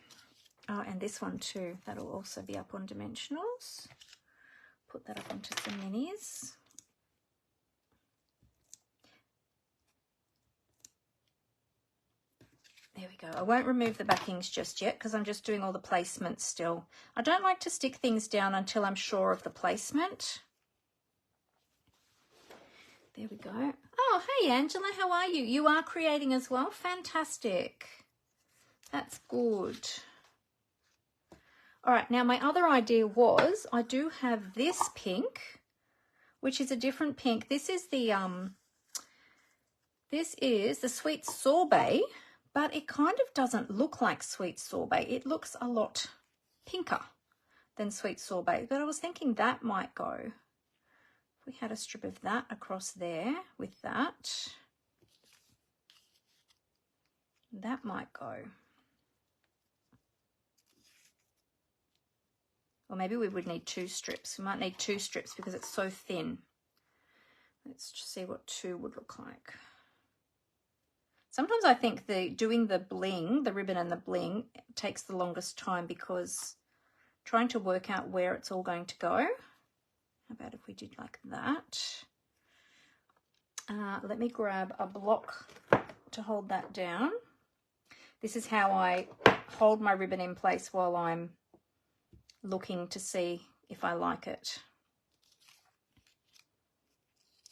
Oh, and this one too. That'll also be up on dimensionals. Put that up onto some minis. There we go. I won't remove the backings just yet because I'm just doing all the placements still. I don't like to stick things down until I'm sure of the placement. There we go. Oh, hey, Angela, how are you? You are creating as well? Fantastic. That's good. All right, now my other idea was I do have this pink, which is a different pink. This is the sweet sorbet, but it kind of doesn't look like sweet sorbet. It looks a lot pinker than sweet sorbet, but I was thinking that might go. If we had a strip of that across there with that, that might go. Or maybe we would need 2 strips. We might need 2 strips because it's so thin. Let's just see what 2 would look like. Sometimes I think doing the bling, the ribbon and the bling, takes the longest time because trying to work out where it's all going to go. How about if we did like that? Let me grab a block to hold that down. This is how I hold my ribbon in place while I'm looking to see if I like it.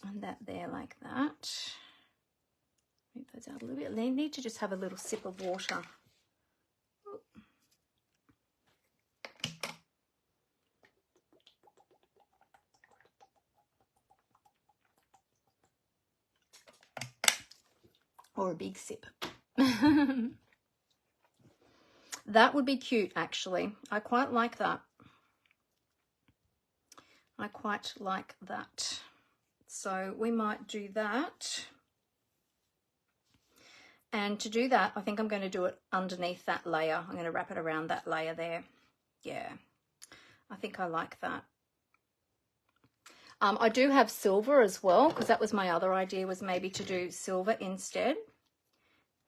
And that there like that. Move those out a little bit. They need to just have a little sip of water. Or a big sip. That would be cute, actually. I quite like that. I quite like that. So we might do that. And to do that, I think I'm going to do it underneath that layer. I'm going to wrap it around that layer there. Yeah, I think I like that. I do have silver as well, because that was my other idea, was maybe to do silver instead.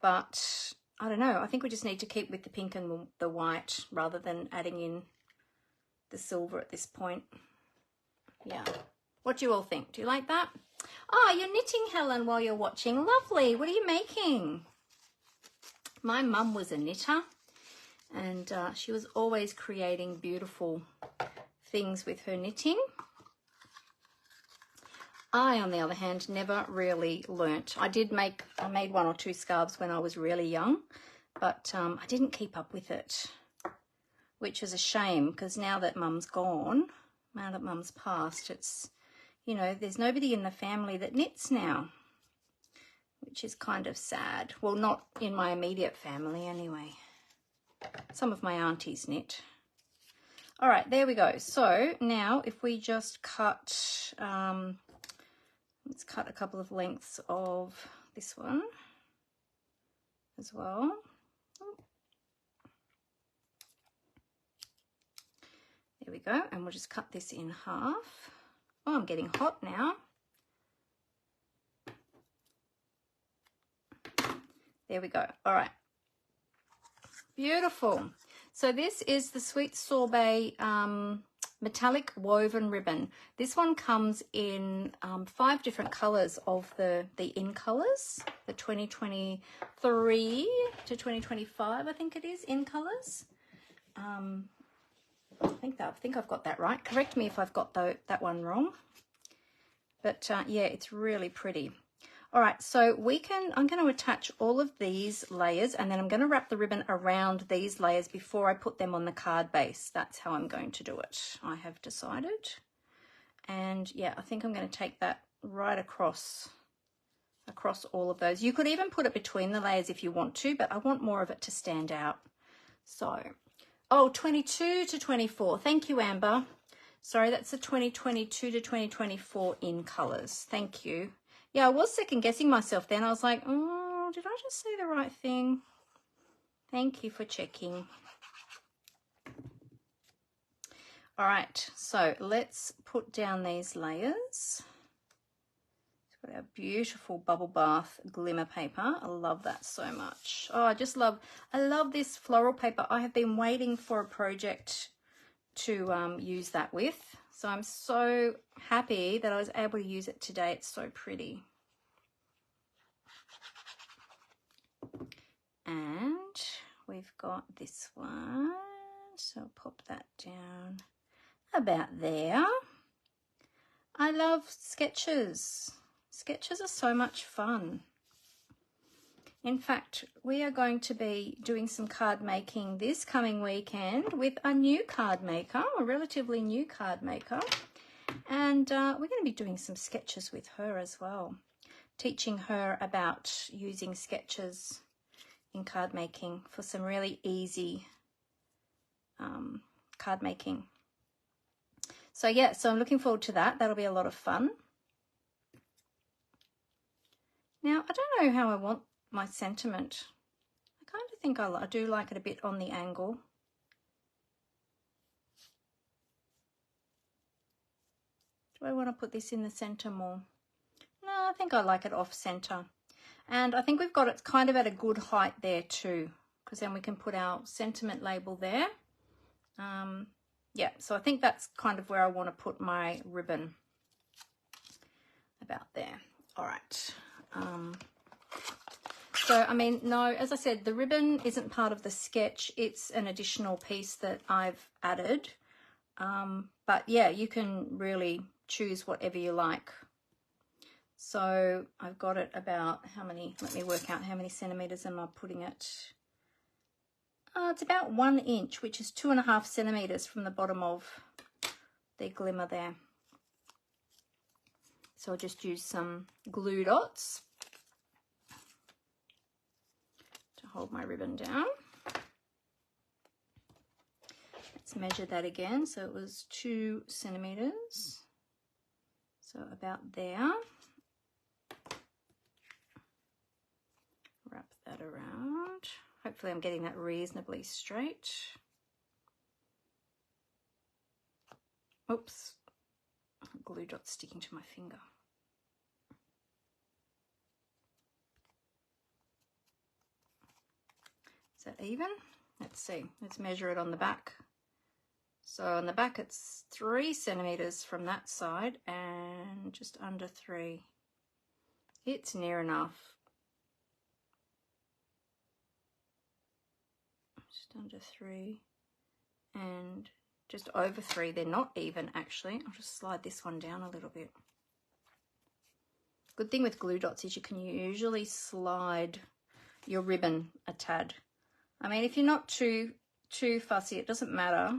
But I don't know. I think we just need to keep with the pink and the white rather than adding in the silver at this point. Yeah. What do you all think? Do you like that? Oh, you're knitting, Helen, while you're watching. Lovely. What are you making? My mum was a knitter, and she was always creating beautiful things with her knitting. I, on the other hand, never really learnt. I made 1 or 2 scarves when I was really young, but I didn't keep up with it, which is a shame, because now that Mum's gone, now that Mum's passed, it's, you know, there's nobody in the family that knits now, which is kind of sad. Well, not in my immediate family anyway. Some of my aunties knit. All right, there we go. So now if we just cut, let's cut a couple of lengths of this one as well. There we go, and we'll just cut this in half. Oh, I'm getting hot now. There we go. All right. Beautiful. So this is the Sweet Sorbet metallic woven ribbon. This one comes in 5 different colors of the in colors, the 2023 to 2025, I think it is, in colors. I think I've got that right. Correct me if I've got that one wrong. But yeah, it's really pretty. All right, so I'm going to attach all of these layers, and then I'm going to wrap the ribbon around these layers before I put them on the card base. That's how I'm going to do it, I have decided. And yeah, I think I'm going to take that right across all of those. You could even put it between the layers if you want to, but I want more of it to stand out. So, oh, 22 to 24. Thank you, Amber. Sorry, that's the 2022 to 2024 in colors. Thank you. Yeah, I was second guessing myself then. I was like, oh, did I just say the right thing? Thank you for checking. All right, so let's put down these layers. It's got our beautiful bubble bath glimmer paper. I love that so much. Oh, I love this floral paper. I have been waiting for a project to use that with. So I'm so happy that I was able to use it today. It's so pretty. And we've got this one. So I'll pop that down about there. I love sketches. Sketches are so much fun. In fact, we are going to be doing some card making this coming weekend with a new card maker, a relatively new card maker. And we're going to be doing some sketches with her as well, teaching her about using sketches in card making for some really easy card making. So yeah, so I'm looking forward to that. That'll be a lot of fun. Now, I don't know how I want my sentiment. I kind of think I do like it a bit on the angle. Do I want to put this in the center more? No, I think I like it off center. And I think we've got it kind of at a good height there too, because then we can put our sentiment label there. Yeah, so I think that's kind of where I want to put my ribbon, about there. All right. So, I mean, no, as I said, the ribbon isn't part of the sketch. It's an additional piece that I've added. But yeah, you can really choose whatever you like. So I've got it about how many, let me work out how many centimeters am I putting it. It's about 1 inch, which is 2.5 centimeters from the bottom of the glimmer there. So I'll just use some glue dots to hold my ribbon down. Let's measure that again. So it was 2 centimeters. So about there. Wrap that around. Hopefully I'm getting that reasonably straight. Oops, glue dot sticking to my finger. Is that even? Let's see, let's measure it on the back. So on the back it's 3 centimeters from that side and just under 3. It's near enough. Just under 3 and just over 3. They're not even actually. I'll just slide this one down a little bit. Good thing with glue dots is you can usually slide your ribbon a tad. I mean, if you're not too fussy, it doesn't matter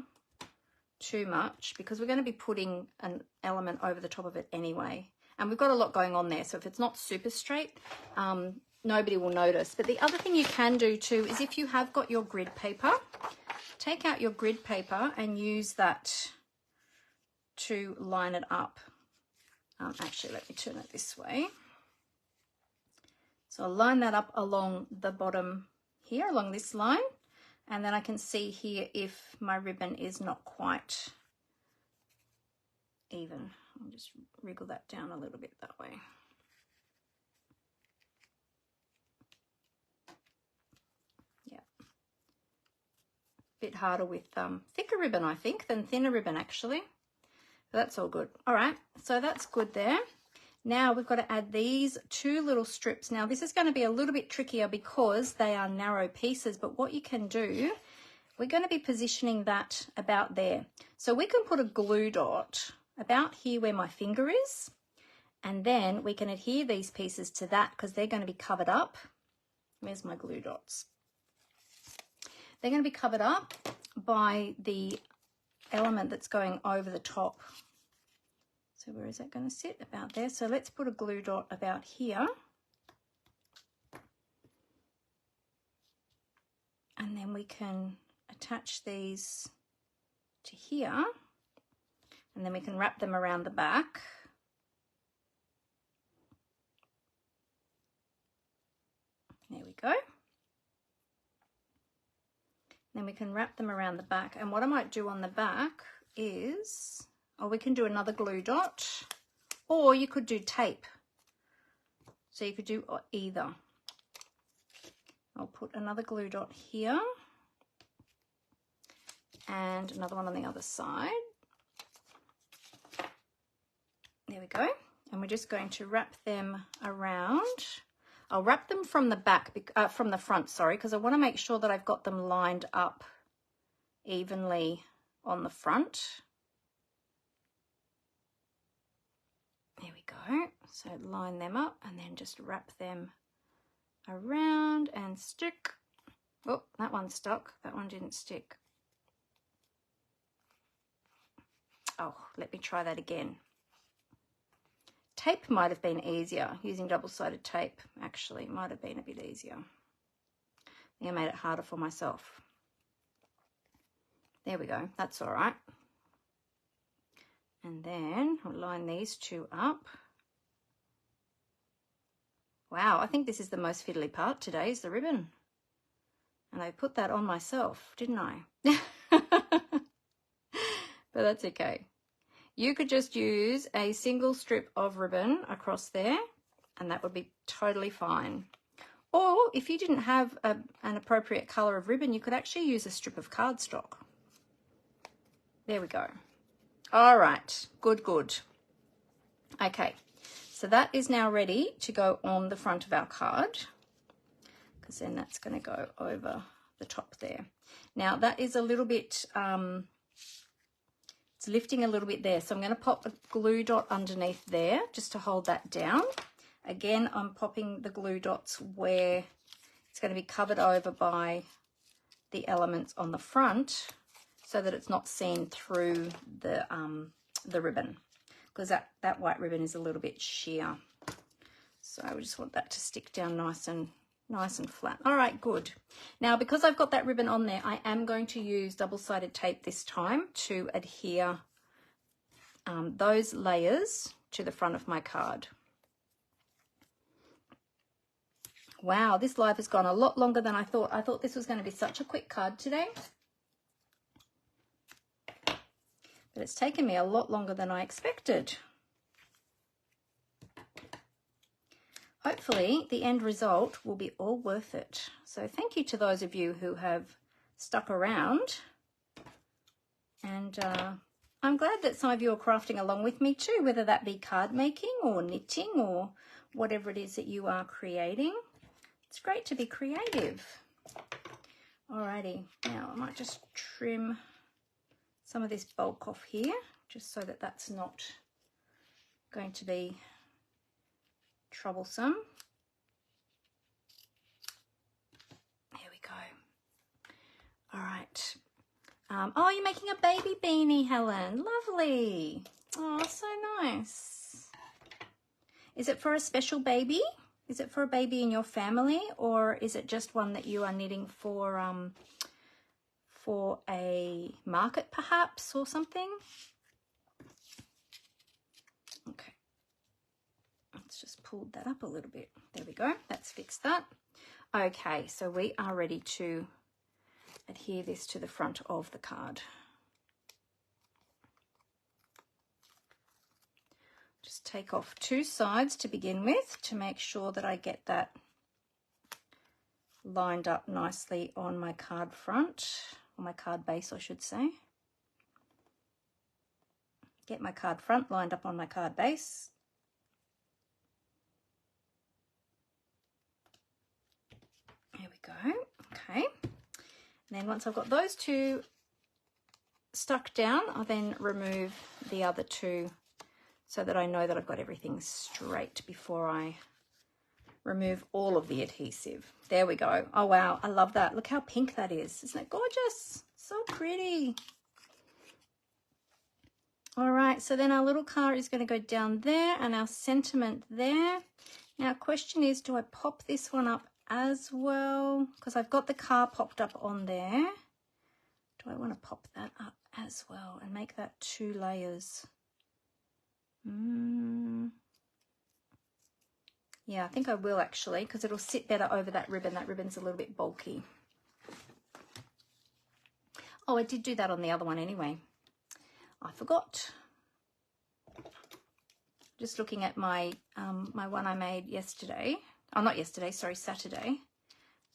too much because we're going to be putting an element over the top of it anyway. And we've got a lot going on there, so if it's not super straight, nobody will notice. But the other thing you can do too is if you have got your grid paper, take out your grid paper and use that to line it up. Actually, let me turn it this way. So I'll line that up along the bottom here, along this line, and then I can see here if my ribbon is not quite even. I'll just wriggle that down a little bit that way. Yeah. Bit harder with thicker ribbon, I think, than thinner ribbon actually. But that's all good. All right, so that's good there. Now we've got to add these 2 little strips. Now this is going to be a little bit trickier because they are narrow pieces, but what you can do, we're going to be positioning that about there. So we can put a glue dot about here where my finger is, and then we can adhere these pieces to that because they're going to be covered up. Where's my glue dots? They're going to be covered up by the element that's going over the top. So where is that going to sit? About there. So let's put a glue dot about here. And then we can attach these to here. And then we can wrap them around the back. There we go. Then we can wrap them around the back. And what I might do on the back is, or we can do another glue dot, or you could do tape. So you could do either. I'll put another glue dot here and another one on the other side. There we go. And we're just going to wrap them around. I'll wrap them from the back, from the front, sorry, because I want to make sure that I've got them lined up evenly on the front. There we go. So line them up and then just wrap them around and stick. Oh, that one stuck. That one didn't stick. Oh, let me try that again. Tape might have been easier. Using double-sided tape actually might have been a bit easier. I think I made it harder for myself. There we go. That's all right. And then I'll line these 2 up. Wow, I think this is the most fiddly part today, is the ribbon. And I put that on myself, didn't I? But that's okay. You could just use a single strip of ribbon across there and that would be totally fine. Or if you didn't have an appropriate colour of ribbon, you could actually use a strip of cardstock. There we go. All right, good, good. Okay, so that is now ready to go on the front of our card because then that's going to go over the top there. Now that is a little bit, it's lifting a little bit there. So I'm going to pop a glue dot underneath there just to hold that down. Again, I'm popping the glue dots where it's going to be covered over by the elements on the front so that it's not seen through the ribbon, because that white ribbon is a little bit sheer. So I just want that to stick down nice and flat. All right, good. Now, because I've got that ribbon on there, I am going to use double-sided tape this time to adhere those layers to the front of my card. Wow, this live has gone a lot longer than I thought. I thought this was going to be such a quick card today. But it's taken me a lot longer than I expected. Hopefully the end result will be all worth it. So thank you to those of you who have stuck around. And I'm glad that some of you are crafting along with me too, whether that be card making or knitting or whatever it is that you are creating. It's great to be creative. Alrighty, now I might just trim some of this bulk off here, just so that that's not going to be troublesome. There we go. All right. Oh, you're making a baby beanie, Helen. Lovely. Oh, so nice. Is it for a special baby? Is it for a baby in your family, or is it just one that you are knitting for a market perhaps, or something? Okay, let's just pull that up a little bit. There we go, that's fixed that. Okay, so we are ready to adhere this to the front of the card. Just take off 2 sides to begin with to make sure that I get that lined up nicely on my card front, or my card base I should say. Get my card front lined up on my card base. There we go. Okay. And then once I've got those 2 stuck down, I'll then remove the other 2 so that I know that I've got everything straight before I remove all of the adhesive. There we go. Oh wow, I love that. Look how pink that is. Isn't it gorgeous? So pretty. All right, so then our little car is going to go down there and our sentiment there. Now, question is, do I pop this one up as well? Because I've got the car popped up on there. Do I want to pop that up as well and make that 2 layers? Yeah, I think I will actually, because it'll sit better over that ribbon. That ribbon's a little bit bulky. Oh, I did do that on the other one anyway. I forgot. Just looking at my my one I made yesterday. Oh, not yesterday, sorry, Saturday.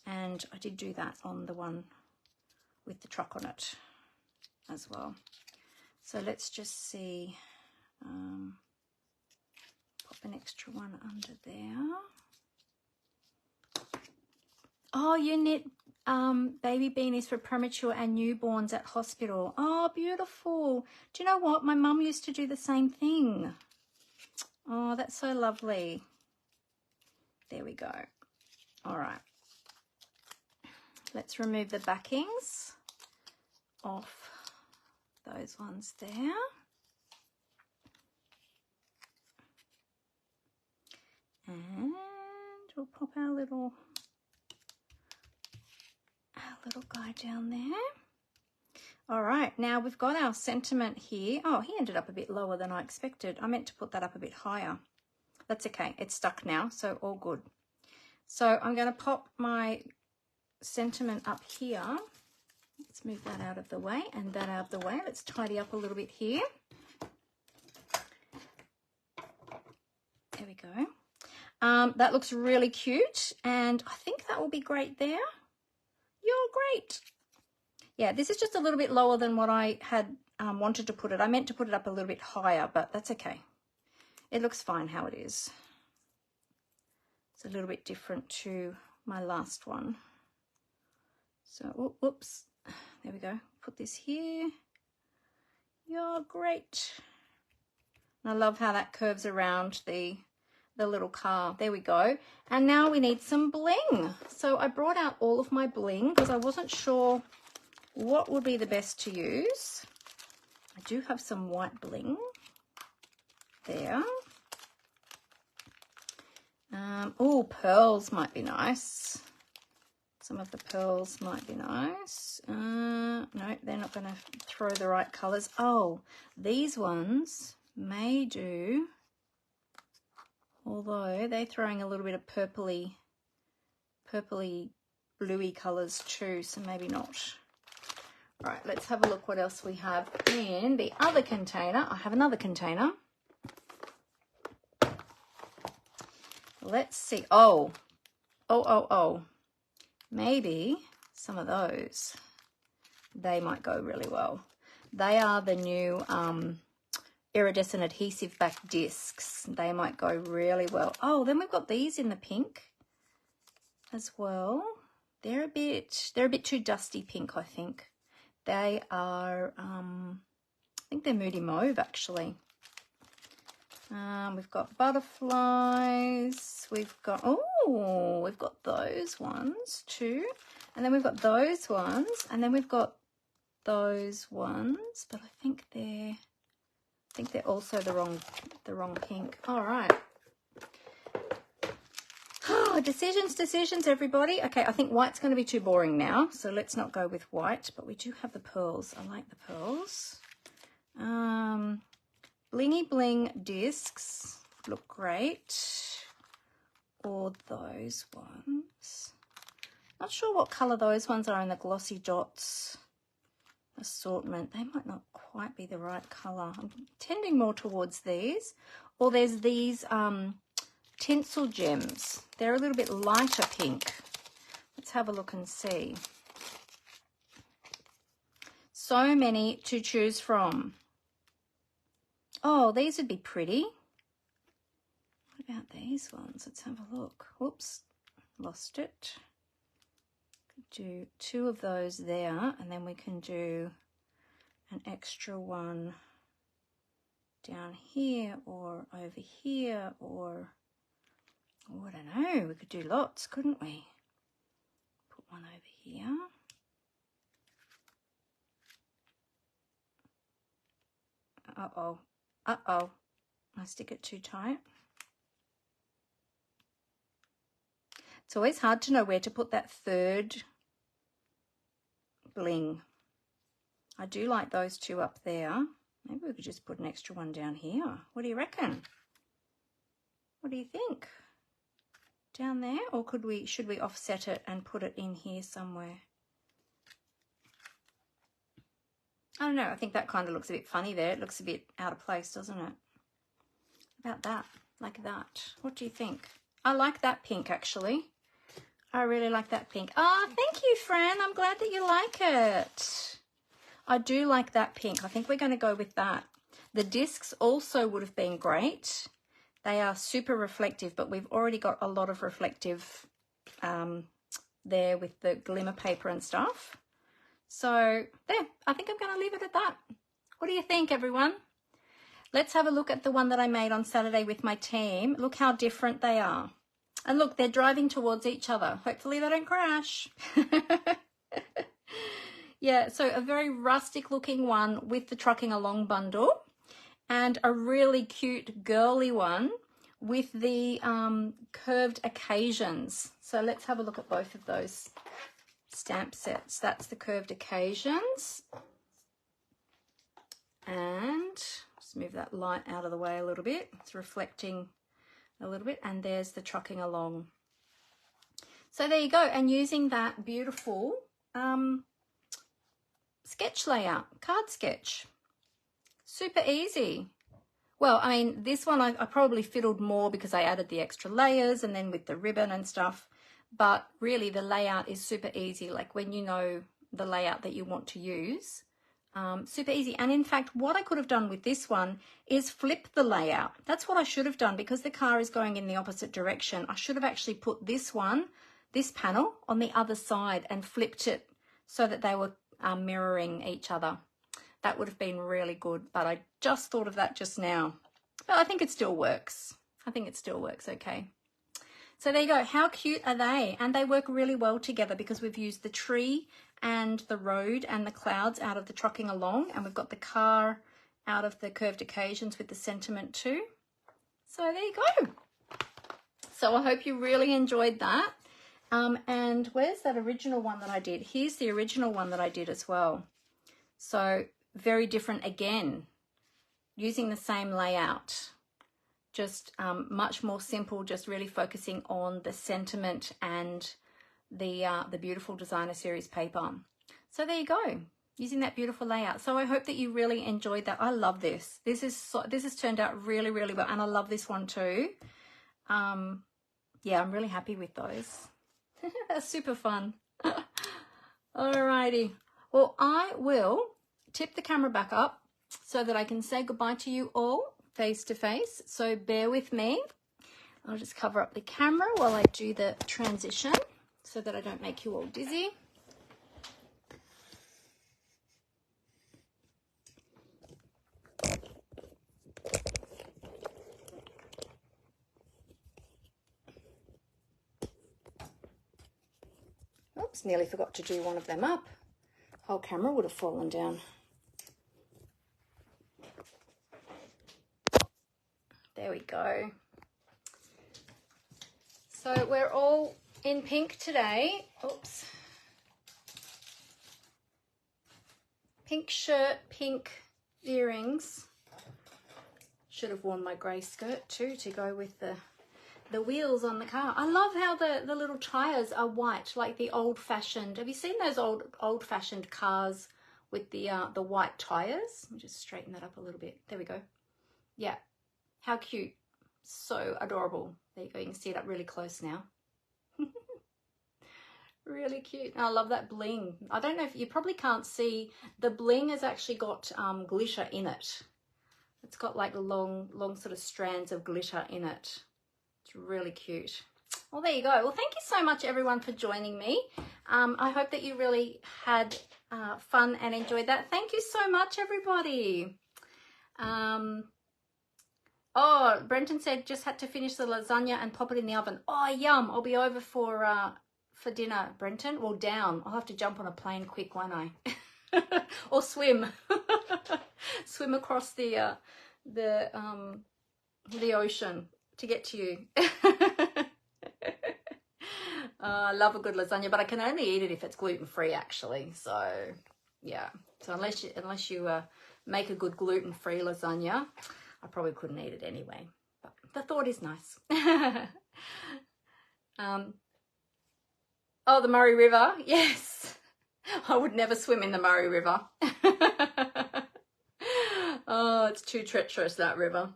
And I did do that on the one with the truck on it as well. So let's just see. Pop an extra one under there. Oh, you knit baby beanies for premature and newborns at hospital. Oh, beautiful. Do you know what? My mum used to do the same thing. Oh, that's so lovely. There we go. All right. Let's remove the backings off those ones there. And we'll pop our little guy down there. All right, now we've got our sentiment here. Oh, he ended up a bit lower than I expected. I meant to put that up a bit higher. That's okay, it's stuck now, so all good. So I'm going to pop my sentiment up here. Let's move that out of the way and that out of the way. Let's tidy up a little bit here. There we go. That looks really cute, and I think that will be great there. You're great. Yeah, this is just a little bit lower than what I had wanted to put it. I meant to put it up a little bit higher, but that's okay. It looks fine how it is. It's a little bit different to my last one. So, oops, there we go. Put this here. You're great. And I love how that curves around the little car. There we go. And now we need some bling. So I brought out all of my bling because I wasn't sure what would be the best to use. I do have some white bling there. Oh, pearls might be nice. Some of the pearls might be nice. No, they're not going to throw the right colours. Oh, these ones may do, although they're throwing a little bit of purpley bluey colours too, so maybe not. All right, let's have a look what else we have in the other container. I have another container. Let's see. Oh. Maybe some of those, they might go really well. They are the new iridescent adhesive back discs. They might go really well. Oh, then we've got these in the pink as well. They're a bit too dusty pink, I think. They are, I think they're Moody Mauve actually. We've got butterflies. We've got those ones too. And then we've got those ones. And then we've got those ones. But I think they're also the wrong pink. All right. Oh, decisions, everybody. Okay, I think white's going to be too boring now, so let's not go with white, but we do have the pearls. I like the pearls. Blingy Bling discs look great. Or those ones. Not sure what colour those ones are in the glossy dots assortment. They might not quite be the right colour. I'm tending more towards these. Or there's these tinsel gems. They're a little bit lighter pink. Let's have a look and see. So many to choose from. Oh, these would be pretty. What about these ones? Let's have a look. Whoops, lost it. Could do 2 of those there, and then we can do an extra one down here or over here, or oh, I don't know, we could do lots, couldn't we? Put one over here. Uh-oh, uh-oh, I stick it too tight. It's always hard to know where to put that third bling. I do like those 2 up there. Maybe we could just put an extra one down here. What do you reckon? What do you think? Down there? Or should we offset it and put it in here somewhere? I don't know. I think that kind of looks a bit funny there. It looks a bit out of place, doesn't it? About that, like that. What do you think? I like that pink, actually. I really like that pink. Oh, thank you, Fran. I'm glad that you like it. I do like that pink. I think we're going to go with that. The discs also would have been great. They are super reflective, but we've already got a lot of reflective there with the glimmer paper and stuff. So there, I think I'm going to leave it at that. What do you think, everyone? Let's have a look at the one that I made on Saturday with my team. Look how different they are. And look, they're driving towards each other. Hopefully they don't crash. Yeah, so a very rustic looking one with the trucking along bundle, and a really cute girly one with the curved occasions. So let's have a look at both of those stamp sets. That's the curved occasions. And just move that light out of the way a little bit. It's reflecting a little bit. And there's the trucking along. So there you go. And using that beautiful sketch layout, card sketch. Super easy. Well, I mean, this one I probably fiddled more because I added the extra layers and then with the ribbon and stuff. But really the layout is super easy. Like when you know the layout that you want to use, super easy. And in fact, what I could have done with this one is flip the layout. That's what I should have done, because the car is going in the opposite direction. I should have actually put this one, this panel, on the other side and flipped it so that they were mirroring each other. That would have been really good, but I just thought of that just now. But I think it still works. I think it still works okay. So there you go. How cute are they? And they work really well together because we've used the tree and the road and the clouds out of the trucking along, and we've got the car out of the curved occasions with the sentiment too. So there you go. So I hope you really enjoyed that. And where's that original one that I did? Here's the original one that I did as well. So very different again, using the same layout, just much more simple, just really focusing on the sentiment and the beautiful designer series paper. So there you go, using that beautiful layout. So I hope that you really enjoyed that. I love this. This has turned out really, really well, and I love this one too. Yeah, I'm really happy with those. That's super fun. Alrighty. Well, I will tip the camera back up so that I can say goodbye to you all face to face. So bear with me. I'll just cover up the camera while I do the transition so that I don't make you all dizzy. Oops, nearly forgot to do one of them up. Whole camera would have fallen down. There we go. So we're all in pink today. Oops. Pink shirt, pink earrings. Should have worn my grey skirt too to go with the wheels on the car. I love how the little tyres are white, like the old-fashioned. Have you seen those old-fashioned cars with the white tyres? Let me just straighten that up a little bit. There we go. Yeah, how cute. So adorable. There you go. You can see it up really close now. Really cute. And I love that bling. I don't know if you probably can't see, the bling has actually got glitter in it. It's got like long sort of strands of glitter in it. It's really cute. Well, there you go. Well, thank you so much everyone for joining me. I hope that you really had fun and enjoyed that. Thank you so much everybody. Oh, Brenton said just had to finish the lasagna and pop it in the oven. Oh, yum. I'll be over for dinner, Brenton. Well, down. I'll have to jump on a plane quick, won't I? Or swim. Swim across the ocean to get to you. I love a good lasagna, but I can only eat it if it's gluten-free, actually. So, yeah. So unless you make a good gluten-free lasagna, I probably couldn't eat it anyway. But the thought is nice. Oh, the Murray River. Yes. I would never swim in the Murray River. Oh, it's too treacherous, that river.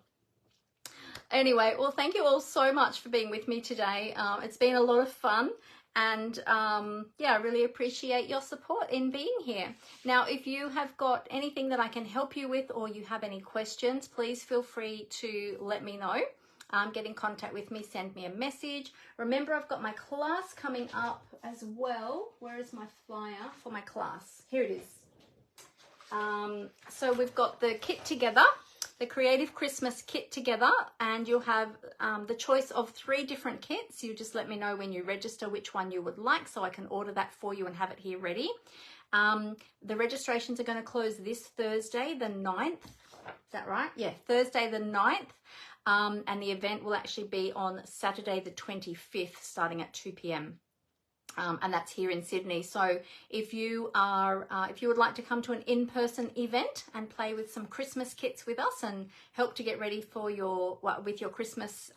Anyway, well, thank you all so much for being with me today. It's been a lot of fun. And yeah, I really appreciate your support in being here. Now, if you have got anything that I can help you with or you have any questions, please feel free to let me know. Get in contact with me, send me a message. Remember, I've got my class coming up as well. Where is my flyer for my class? Here it is. So we've got the kit together, the Creative Christmas kit together, and you'll have the choice of 3 different kits. You just let me know when you register which one you would like so I can order that for you and have it here ready. The registrations are going to close this Thursday, the 9th. Is that right? Yeah, Thursday the 9th. And the event will actually be on Saturday the 25th starting at 2 p.m. And that's here in Sydney. So if you would like to come to an in-person event and play with some Christmas kits with us and help to get ready for your Christmas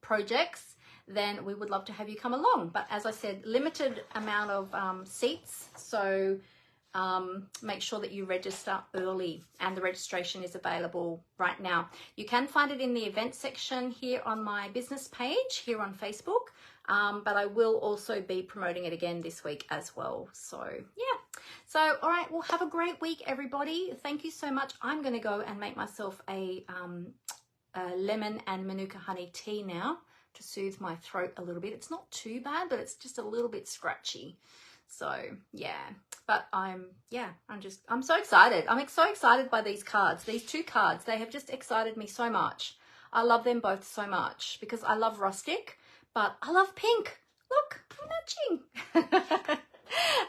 projects, then we would love to have you come along. But as I said, limited amount of seats, so make sure that you register early, and the registration is available right now. You can find it in the event section here on my business page here on Facebook, but I will also be promoting it again this week as well. So yeah, so all right, well, have a great week everybody. Thank you so much. I'm going to go and make myself a lemon and manuka honey tea now to soothe my throat a little bit. It's not too bad, but it's just a little bit scratchy. So yeah, but I'm so excited. I'm so excited by these cards. These 2 cards, they have just excited me so much. I love them both so much because I love rustic, but I love pink. Look, I'm matching.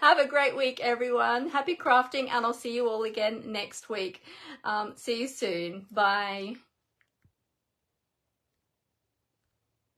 Have a great week, everyone. Happy crafting, and I'll see you all again next week. See you soon. Bye.